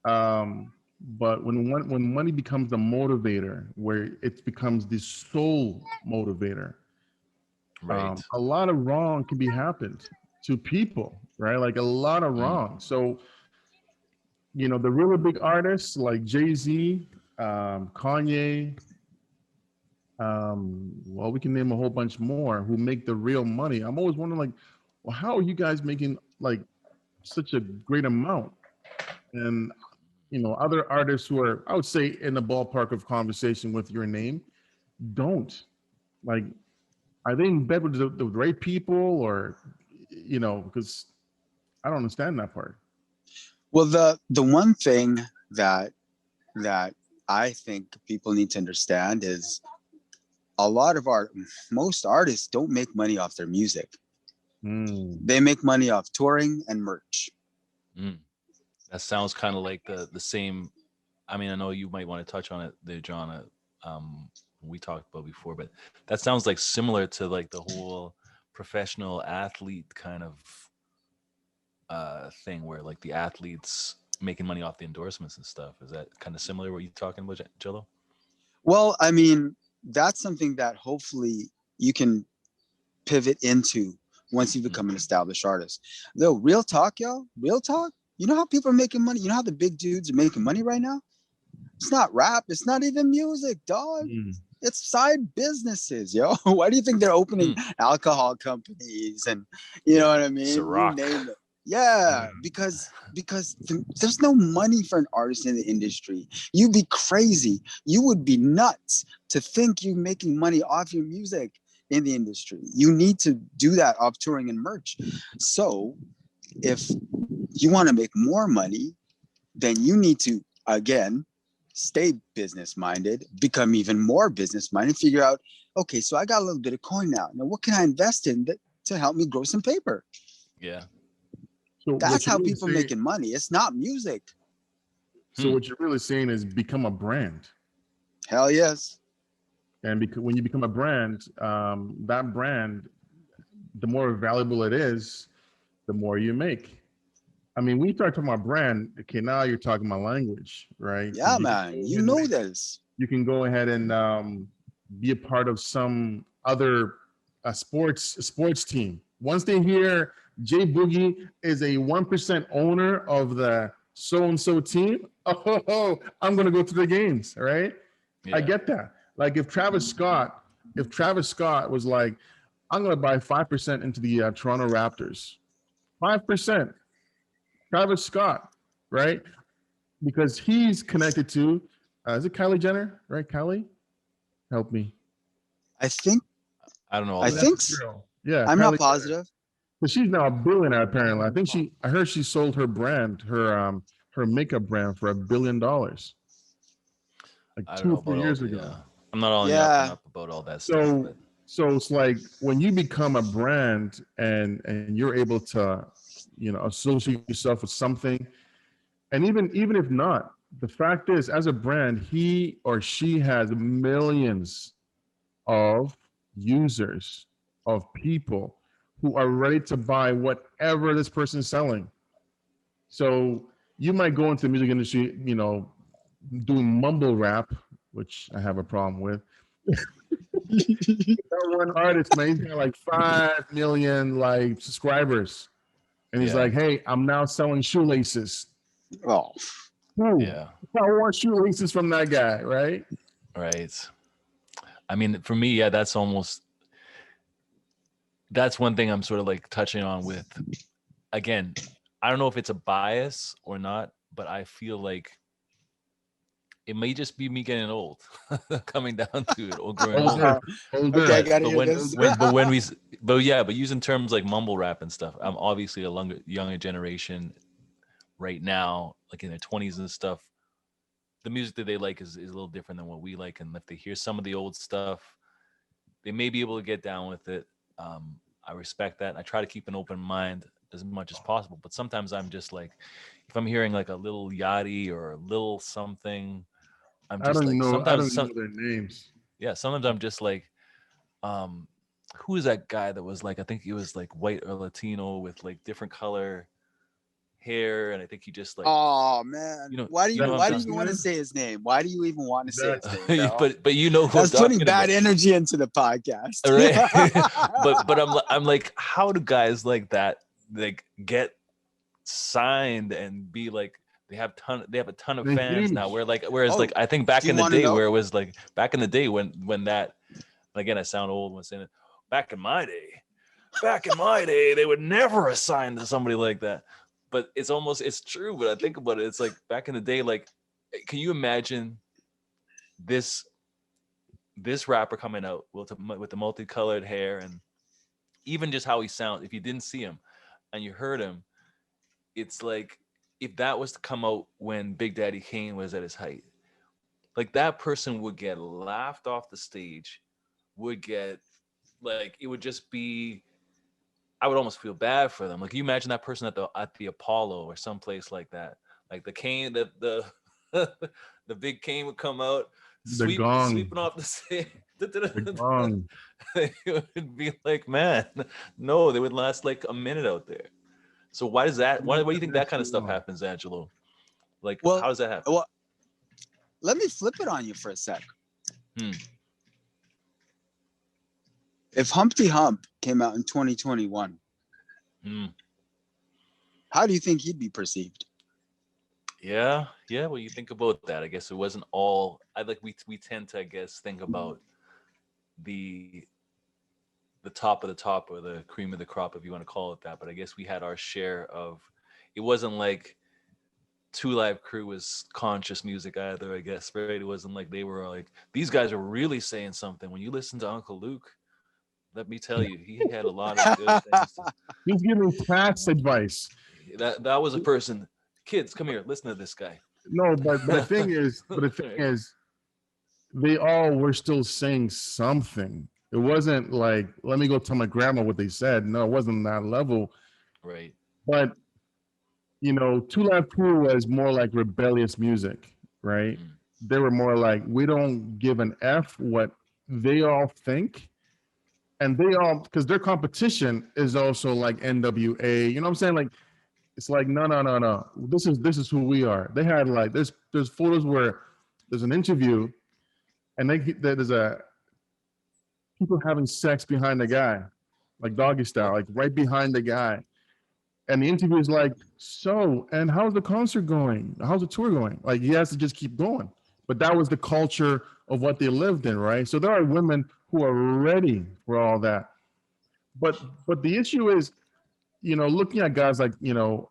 B: But when money becomes the motivator, where it becomes the sole motivator,
A: right,
B: a lot of wrong can be happened to people, right? Like a lot of wrong. So, you know, the really big artists like Jay-Z, Kanye, well, we can name a whole bunch more who make the real money. I'm always wondering, like, well, how are you guys making like such a great amount? And, you know, other artists who are, I would say, in the ballpark of conversation with your name, don't. Like, are they in bed with the right people, or, you know, because I don't understand that part.
C: Well, the one thing that I think people need to understand is most artists don't make money off their music. They make money off touring and merch.
A: That sounds kind of like the same. I mean, I know you might want to touch on it there, John. We talked about before, but that sounds like similar to like the whole professional athlete kind of thing, where like the athletes making money off the endorsements and stuff. Is that kind of similar? What you talking about, Jello?
C: Well, I mean, that's something that hopefully you can pivot into once you become an established artist. Though, real talk, yo, real talk. You know how people are making money? You know how the big dudes are making money right now? It's not rap. It's not even music, dog.
B: Mm.
C: It's side businesses, yo. Why do you think they're opening alcohol companies and you know what I mean? You
A: Ciroc.
C: name it. Yeah, because there's no money for an artist in the industry. You'd be crazy. You would be nuts to think you're making money off your music in the industry. You need to do that off touring and merch. So if you want to make more money, then you need to again stay business minded, become even more business minded, figure out, okay, so I got a little bit of coin now. Now what can I invest in that to help me grow some paper?
A: Yeah.
B: So
C: That's
B: what you're
C: how
B: really
C: people
B: saying,
C: making money. It's not music.
B: so what you're really saying is become a brand.
C: Hell yes.
B: And because when you become a brand, that brand, the more valuable it is, the more you make. I mean, when you start talking about brand, okay, now you're talking about language, right? 'Cause
C: Yeah,
B: you can
C: man.
B: go
C: You
B: ahead and
C: know
B: make-
C: this.
B: you can go ahead and be a part of some other sports team. Once they hear Jay Boogie is a 1% owner of the so and so team, oh, I'm gonna go to the games, right? I
A: Yeah.
B: get that. Like if Travis Scott was like, I'm gonna buy 5% into the Toronto Raptors, 5%, Travis Scott, right? Because he's connected to, is it Kylie Jenner, right? Kylie, help me.
C: I think
A: I don't know all
C: I
A: that.
C: think
B: Girl. Yeah,
C: I'm
B: Kylie
C: not
B: Jenner.
C: positive.
B: But she's now a billionaire apparently. I heard she sold her brand, her makeup brand for $1 billion, like
A: I don't
B: two
A: know
B: or 3
A: about all
B: years
A: the.
B: ago.
A: I'm not on the up and
C: Yeah.
A: up about all that stuff.
B: So
A: But
B: so it's like when you become a brand and you're able to, associate yourself with something, and even if not, the fact is, as a brand, he or she has millions of users, of people who are ready to buy whatever this person is selling. So you might go into the music industry, doing mumble rap, which I have a problem with. That one artist, man, he's got like 5 million like subscribers. And he's
A: yeah,
B: like, hey, I'm now selling shoelaces.
C: Oh,
B: Ooh,
A: yeah,
B: I want shoelaces from that guy, right?
A: right. I mean, for me, yeah, that's one thing I'm sort of like touching on with. Again, I don't know if it's a bias or not, but I feel like it may just be me getting old, coming down to it, or growing older.
B: Older.
C: okay, I
A: But
C: gotta
A: but
C: hear
A: when
C: this.
A: when we but yeah, but using terms like mumble rap and stuff, I'm obviously a younger generation right now, like in their 20s and stuff. The music that they like is a little different than what we like, and if they hear some of the old stuff, they may be able to get down with it. I respect that. I try to keep an open mind as much as possible, but sometimes I'm just like, if I'm hearing like a little Yachty or a little something, I'm
B: I
A: just
B: don't
A: like
B: know. I
A: sometimes
B: don't know their names.
A: yeah, sometimes I'm just like, um, who is that guy that was like, I think he was like white or Latino with like different color hair, and I think he just like,
C: Oh man, why do
A: you
C: you
A: know what I'm
C: why do
A: talking.
C: you want to say his name? Why do you even want to say his name, bro?
A: but you know who I'm
C: That's putting
A: talking
C: bad
A: about,
C: energy into the podcast.
A: right? but I'm like, how do guys like that like get signed and be like they have a ton of
B: They're
A: fans now?
B: huge.
A: Whereas
C: Oh,
A: like I think back
C: do you
A: in the
C: want to
A: day
C: know?
A: where it was like back in the day when that, again I sound old when saying it, back in my day they would never assign to somebody like that. But it's true. But I think about it, it's like back in the day, like, can you imagine this rapper coming out with the multicolored hair, and even just how he sounds? If you didn't see him and you heard him, it's like if that was to come out when Big Daddy Kane was at his height, like that person would get laughed off the stage, would get like, it would just be, I would almost feel bad for them. Like, you imagine that person at the Apollo or someplace like that. Like the cane, the the big cane would come out,
B: The gong,
A: sweeping off the stage.
B: the gong.
A: It would be like, man, no, they would last like a minute out there. So why does that? Why do you think that kind of stuff happens, Angelo? Like,
C: Well,
A: how does that happen?
C: well, let me flip it on you for a sec.
A: Hmm.
C: If Humpty Hump came out in 2021, how do you think he'd be perceived?
A: Yeah. Well, you think about that. I guess it wasn't all. I like we tend to, I guess, think about the top of the top or the cream of the crop, if you want to call it that. But I guess we had our share of. It wasn't like Two Live Crew was conscious music either. I guess, right? It wasn't like they were like, these guys are really saying something. When you listen to Uncle Luke, let me tell you, he had a lot of good things.
B: He's giving tax advice.
A: That was a person. Kids, come here. Listen to this guy.
B: No, but the thing is, they all were still saying something. It wasn't like, let me go tell my grandma what they said. No, it wasn't that level.
A: Right.
B: But Two Live Crew was more like rebellious music, right? They were more like, we don't give an F what they all think. And they all, because their competition is also like NWA, you know what I'm saying? Like, it's like, no. This is who we are. They had like, there's photos where there's an interview and there's people having sex behind the guy, like doggy style, like right behind the guy. And the interview is like, so, and how's the concert going? How's the tour going? Like, he has to just keep going. But that was the culture of what they lived in, right? So there are women who are ready for all that. But the issue is, looking at guys like,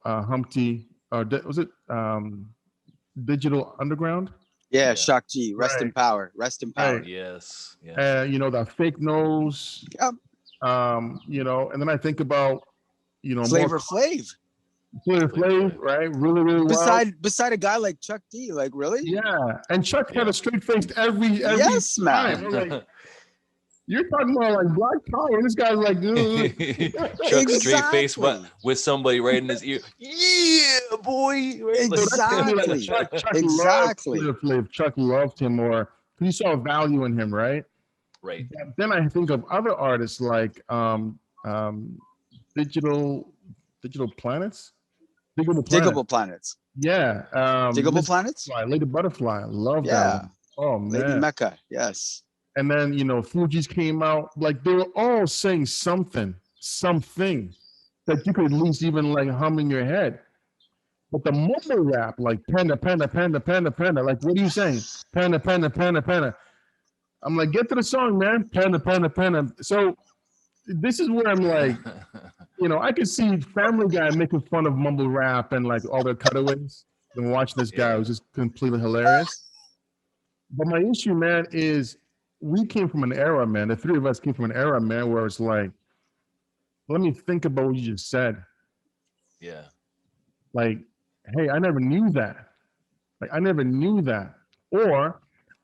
B: Humpty, was it Digital Underground?
C: Yeah, Shock G, rest in power, rest in power.
A: Right. Yes.
B: That fake nose.
C: Yep.
B: And then I think about,
C: Flavor Flav,
B: right? Really, really well.
C: Beside a guy like Chuck D, like really?
B: Yeah, and Chuck had a straight face every
C: yes,
B: time.
C: Man.
B: You're talking about like black power, and this guy's like,
A: Chuck straight face, but with somebody right in his ear. Yeah, boy. Right?
C: Exactly.
B: Chuck
C: exactly.
B: Loved Flav. Chuck loved him, or he saw value in him, right?
A: Right.
B: Then I think of other artists like Digital Planets.
C: Diggable Planets.
B: Yeah.
C: Diggable Planets?
B: Lady Butterfly. Love that one. Oh, man.
C: Lady Mecca. Yes.
B: And then, Fugees came out. Like, they were all saying something that you could at least even, like, hum in your head. But the mumble rap, like, panda, panda, panda, panda, panda. Like, what are you saying? Panda, panda, panda, panda. I'm like, get to the song, man. Panda, panda, panda. So this is where I'm like, I could see Family Guy making fun of mumble rap and like all their cutaways. And watching this guy was just completely hilarious. But my issue, man, is we came from an era, man. The three of us came from an era, man, where it's like, let me think about what you just said.
A: Yeah.
B: Like, hey, I never knew that. Like, I never knew that. Or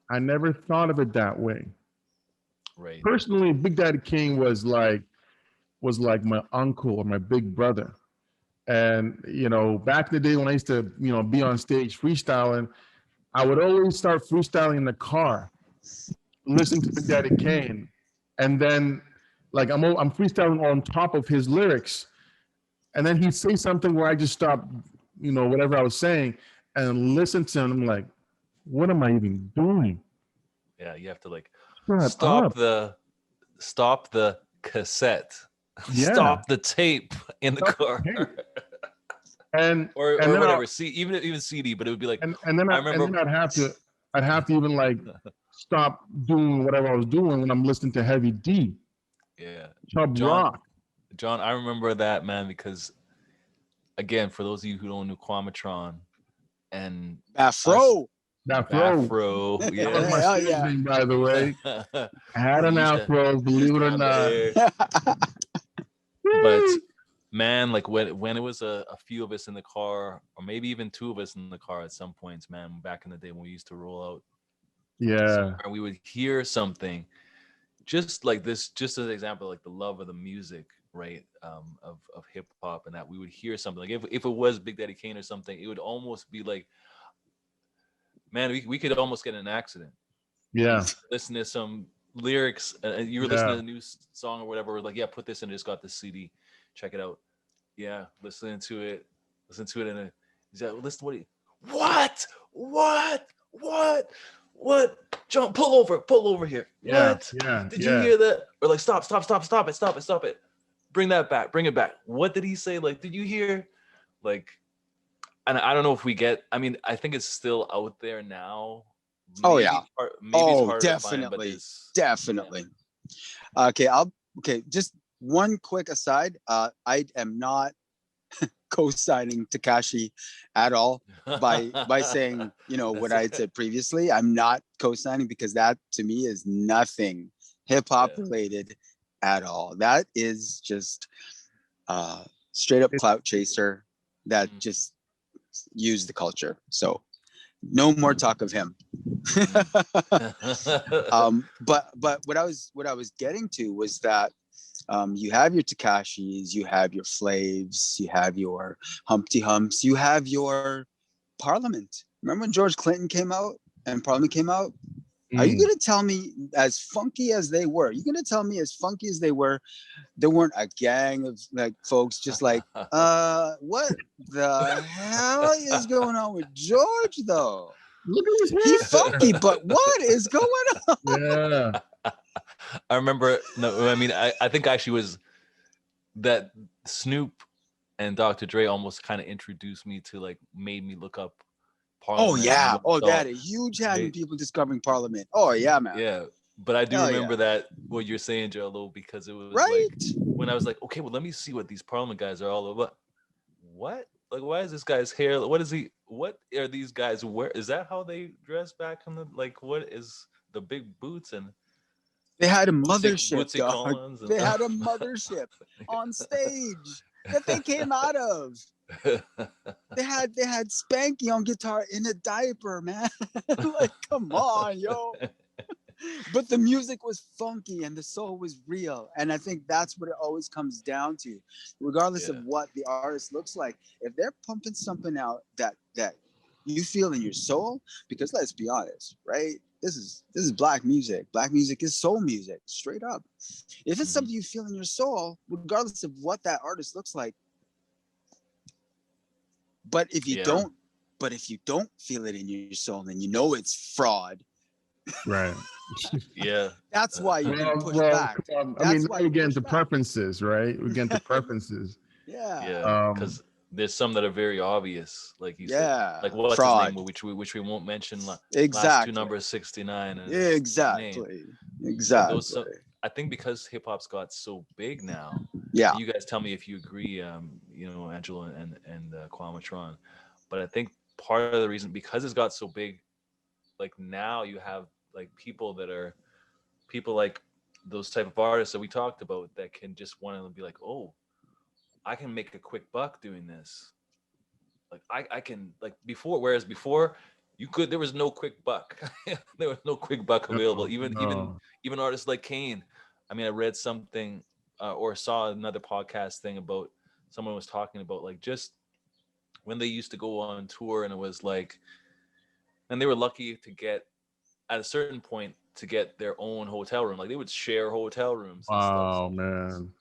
B: I never thought of it that way.
A: Right.
B: Personally, Big Daddy Kane was like my uncle or my big brother. And, back in the day when I used to, be on stage freestyling, I would always start freestyling in the car, listen to Big Daddy Kane. And then like I'm freestyling on top of his lyrics. And then he'd say something where I just stop, whatever I was saying and listen to him. I'm like, what am I even doing?
A: Yeah, you have to like
B: stop
A: the cassette.
B: Yeah.
A: Stop the tape in the car. or whatever. See, even CD, but it would be like.
B: And then I'd have to even like stop doing whatever I was doing when I'm listening to Heavy D.
A: Yeah.
B: Chub Rock.
A: John, I remember that, man, because again, for those of you who don't know Quamatron and
C: Afro.
A: Yeah.
B: That was my stage name, by the way. I had an afro, believe it or not.
A: But man, like when it was a few of us in the car, or maybe even two of us in the car at some points, man, back in the day when we used to roll out.
B: Yeah.
A: We would hear something just like this, just as an example, like the love of the music right? Of hip hop, and that we would hear something like if it was Big Daddy Kane or something, it would almost be like, man, we could almost get in an accident.
B: Yeah.
A: Listen to some lyrics, you were listening
B: Yeah.
A: to a new song or whatever. We're like, yeah, put this in. I just got this CD. Check it out. Yeah, listen to it, and he's like, listen to what? John, pull over here.
B: Yeah.
A: What?
B: Yeah.
A: Did you
B: Yeah.
A: hear that? Or like, stop it. Bring it back. What did he say? Like, did you hear? Like, and I don't know if we get. I mean, I think it's still out there now.
C: Oh yeah.
A: Maybe it's hard to find, but
C: definitely,
A: it's
C: definitely. Okay, just one quick aside. I am not co-signing Tekashi at all by saying, you know, what I had said previously. I'm not co-signing because that to me is nothing hip hop related at all. That is just straight up clout chaser that just used the culture. So no more talk of him. But what I was getting to was that you have your Tekashis, you have your Flaves, you have your Humpty Humps, you have your Parliament. Remember when George Clinton came out and Parliament came out? Are you going to tell me, as funky as they were, there weren't a gang of like folks just like, what the hell is going on with George though?
B: Look at his
C: He
B: hair.
C: funky, but what is going on?
B: Yeah.
A: I remember. No, I mean, I think actually was that Snoop and Dr. Dre almost kind of introduced me to, like, made me look up Parliament.
C: Oh yeah. Oh,
A: So,
C: they had a huge hand in people discovering Parliament. Oh yeah, man.
A: yeah, but I do
C: Hell
A: remember
C: yeah.
A: that what you're saying, Jello, because it was
C: Right?
A: like when I was like, okay, well, let me see what these Parliament guys are all about. What? Like, why is this guy's hair? What is he? What are these guys wear? Is that how they dress back in the, like? What is the big boots and
C: They had a mothership,
A: Bootsy
C: dog.
A: Collins? And
C: They had a mothership on stage that they came out of. They had Spanky on guitar in a diaper, man. Like, come on, yo. But the music was funky and the soul was real. And I think that's what it always comes down to. Regardless of what the artist looks like, if they're pumping something out that you feel in your soul, because let's be honest, right? This is black music. Black music is soul music, straight up. If it's something you feel in your soul, regardless of what that artist looks like, but if you don't feel it in your soul, then you know it's fraud.
B: Right.
A: Yeah.
C: That's why you can push back.
B: I mean, now we get into preferences, right? We get into preferences.
C: Yeah.
A: Because there's some that are very obvious, like you said. Like what's
C: fraud.
A: his name, which we won't mention.
C: Exactly.
A: Last two numbers 69. And
C: Exactly.
A: I think because hip hop's got so big now.
C: Yeah.
A: You guys tell me if you agree. You know, Angela and Kwamatron, but I think part of the reason, because it's got so big, like now you have like people like those type of artists that we talked about that can just want to be like, oh, I can make a quick buck doing this. Like I can, like, whereas before there was no quick buck. There was no quick buck available. Even artists like Kane. I mean, I read something or saw another podcast thing about someone was talking about, like, just when they used to go on tour, and it was like, and they were lucky to get at a certain point to get their own hotel room. Like they would share hotel rooms and stuff.
B: Oh man.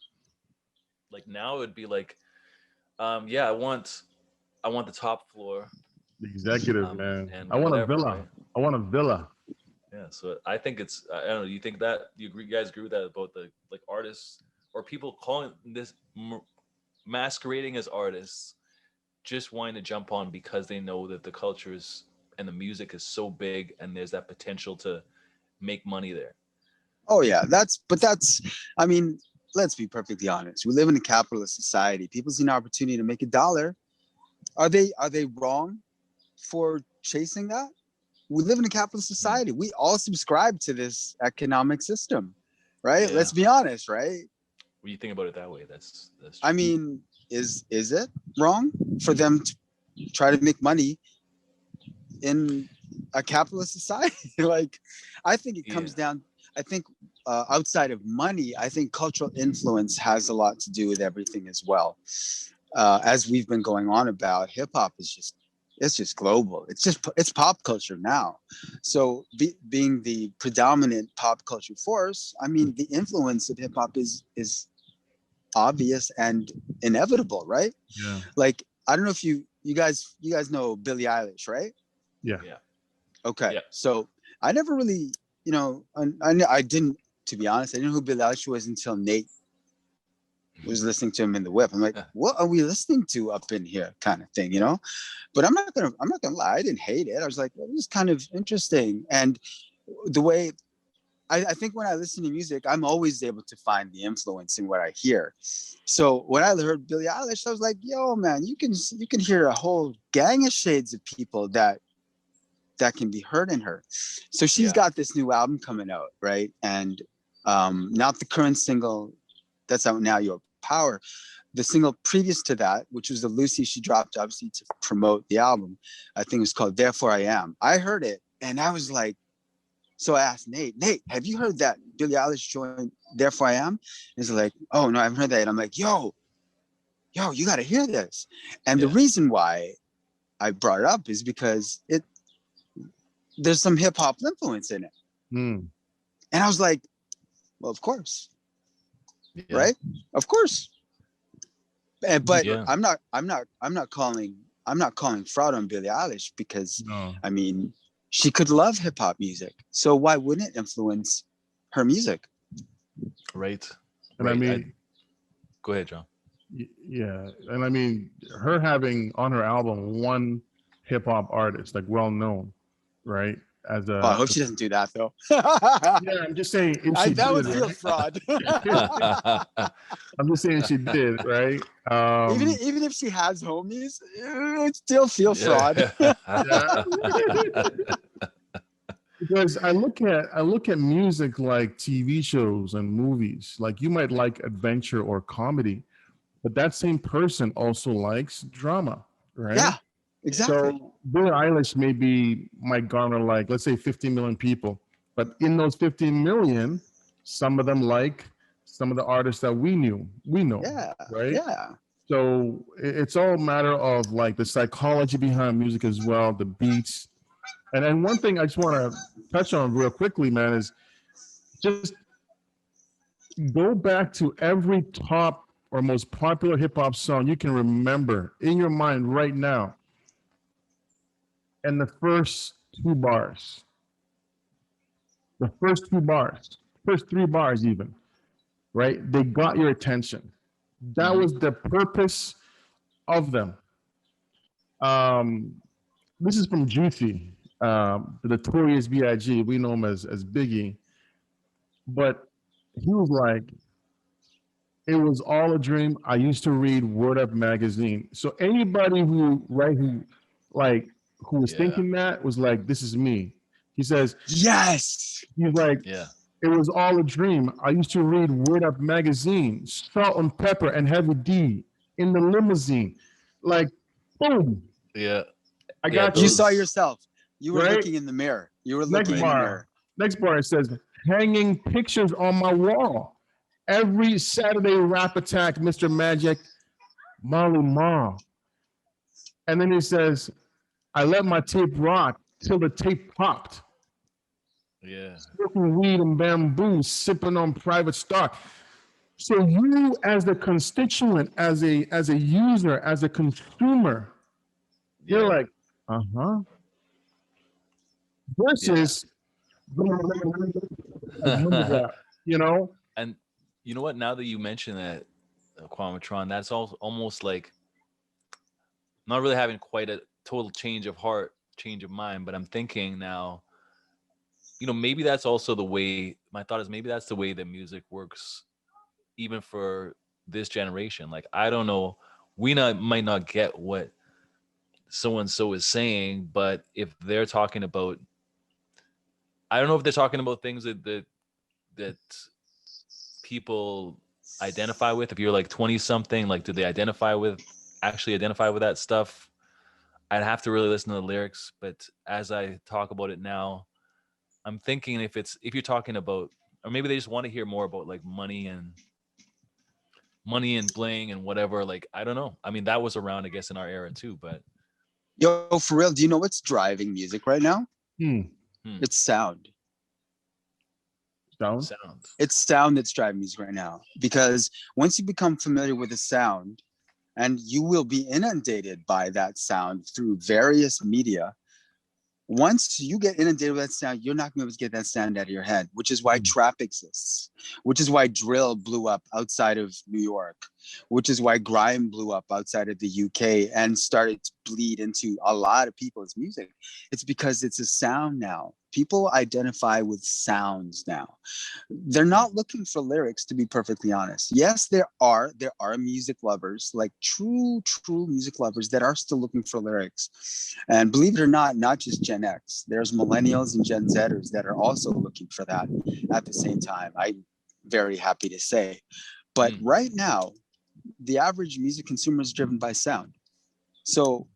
A: Like now it would be like, yeah, I want the top floor.
B: The executive, man.
A: And
B: I want
A: whatever,
B: a villa.
A: right?
B: I want a villa.
A: Yeah, so I think it's, I don't know, you think that, you guys agree with that about the, like, artists or people calling this masquerading as artists, just wanting to jump on because they know that the culture is and the music is so big and there's that potential to make money there.
C: Oh yeah, I mean, let's be perfectly honest. We live in a capitalist society. People see an opportunity to make $1. Are they wrong for chasing that? We live in a capitalist society. We all subscribe to this economic system, right?
A: Yeah.
C: Let's be honest, right?
A: When you think about it that way, that's true.
C: I mean, is it wrong for them to try to make money in a capitalist society? Like, I think it comes down. I think outside of money, I think cultural influence has a lot to do with everything as well. As we've been going on about, hip hop is just, it's just global. It's pop culture now. So being the predominant pop culture force, I mean, the influence of hip hop is obvious and inevitable, right?
B: Yeah.
C: Like, I don't know if you guys know Billie Eilish, right?
B: Yeah.
A: Yeah.
C: Okay.
A: Yeah.
C: So I never really, I didn't, to be honest, I didn't know who Billie Eilish was until Nate was listening to him in the whip. I'm like, what are we listening to up in here, kind of thing, But I'm not gonna lie, I didn't hate it. I was like, well, this is kind of interesting. And the way I think when I listen to music, I'm always able to find the influence in what I hear. So when I heard Billie Eilish, I was like, yo, man, you can hear a whole gang of shades of people that can be heard in her. So she's got this new album coming out, right? And not the current single that's out now, Your Power. The single previous to that, which was the Lucy she dropped, obviously, to promote the album, I think it was called Therefore I Am. I heard it and I was like, so I asked Nate, have you heard that Billie Eilish joined Therefore I Am? And he's like, oh, no, I haven't heard that. And I'm like, yo, you got to hear this. And the reason why I brought it up is because there's some hip hop influence in it. And I was like, well, of course. Yeah. Right? Of course. But I'm not calling fraud on Billie Eilish because I mean, she could love hip hop music. So why wouldn't it influence her music?
A: Right.
B: And
A: right.
B: I mean,
A: go ahead, John.
B: Yeah. And I mean, her having on her album one hip hop artist, like well known, right? I
C: hope she doesn't do that though.
B: Yeah, I'm just saying if she
C: that
B: did,
C: would feel
B: right?
C: fraud.
B: I'm just saying she did, right?
C: Even if she has homies, it would still feel fraud.
B: Because I look at music like TV shows and movies. Like you might like adventure or comedy, but that same person also likes drama, right?
C: Yeah, exactly.
B: So Billie Eilish might garner like, let's say 15 million people, but in those 15 million, some of them like some of the artists that we know, right?
C: Yeah.
B: So it's all a matter of like the psychology behind music as well, the beats. And then one thing I just want to touch on real quickly, man, is just go back to every top or most popular hip hop song you can remember in your mind right now. And the first two bars, first three bars even, right? They got your attention. That was the purpose of them. This is from Juicy, the notorious B.I.G. We know him as Biggie. But he was like, it was all a dream. I used to read Word Up magazine. So anybody who was thinking that was like, this is me. He says, yes. He's like, it was all a dream. I used to read Word Up magazine, Salt and Pepper and Heavy D in the limousine. Like, boom.
A: Yeah.
B: I got
C: you. You saw yourself. You were looking in the mirror.
B: Next bar, it says, hanging pictures on my wall. Every Saturday rap attack, Mr. Magic, Molly Ma. And then he says, I let my tape rock till the tape popped.
A: Yeah.
B: Smoking weed and bamboo, sipping on private stock. So you as the constituent, as a user, as a consumer, you're like, versus, you know?
A: And you know what? Now that you mention that, Kwamatron, that's almost like not really having quite a total change of heart, change of mind, but I'm thinking now, maybe that's also the way, my thought is maybe that's the way that music works, even for this generation. Like, I don't know, might not get what so-and-so is saying, but if they're talking about, I don't know if they're talking about things that people identify with. If you're like 20 something, like, do they actually identify with that stuff? I'd have to really listen to the lyrics. But as I talk about it now, I'm thinking if you're talking about or maybe they just want to hear more about like money and bling and whatever. Like, I don't know. I mean, that was around, I guess, in our era too. But
C: Yo, for real, do you know what's driving music right now?
B: Hmm.
C: It's sound.
B: Sound.
A: sounds.
C: It's sound that's driving music right now. Because once you become familiar with the sound, and you will be inundated by that sound through various media. Once you get inundated with that sound, you're not going to be able to get that sound out of your head, which is why trap exists, which is why drill blew up outside of New York, which is why grime blew up outside of the UK and started to bleed into a lot of people's music. It's because it's a sound now. People identify with sounds now. They're not looking for lyrics, to be perfectly honest. Yes, there are music lovers, like true music lovers, that are still looking for lyrics. And believe it or not just Gen X. There's millennials and Gen Zers that are also looking for that at the same time. I'm very happy to say. But right now, the average music consumer is driven by sound. So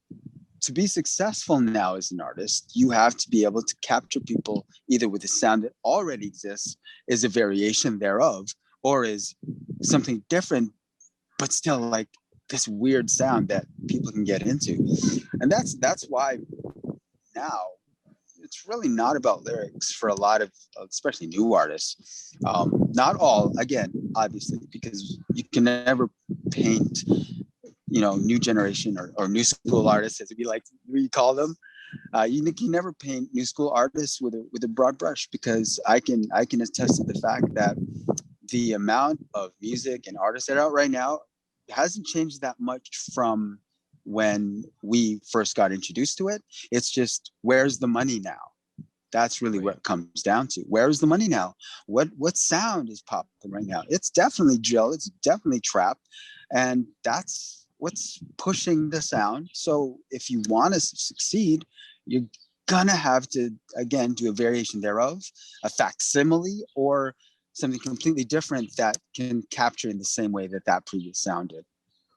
C: to be successful now as an artist, you have to be able to capture people either with a sound that already exists, is a variation thereof, or is something different, but still like this weird sound that people can get into. And that's why now it's really not about lyrics for a lot of, especially new artists. Not all, again, obviously, because you can never paint, new generation or new school artists, as we call them. You can never paint new school artists with a broad brush, because I can attest to the fact that the amount of music and artists that are out right now hasn't changed that much from when we first got introduced to it. It's just, where's the money now? That's really what it comes down to. Where's the money now? What sound is popping right now? It's definitely drill. It's definitely trap, and that's what's pushing the sound. So if you want to succeed, you're gonna have to, again, do a variation thereof, a facsimile, or something completely different that can capture in the same way that previous sound did.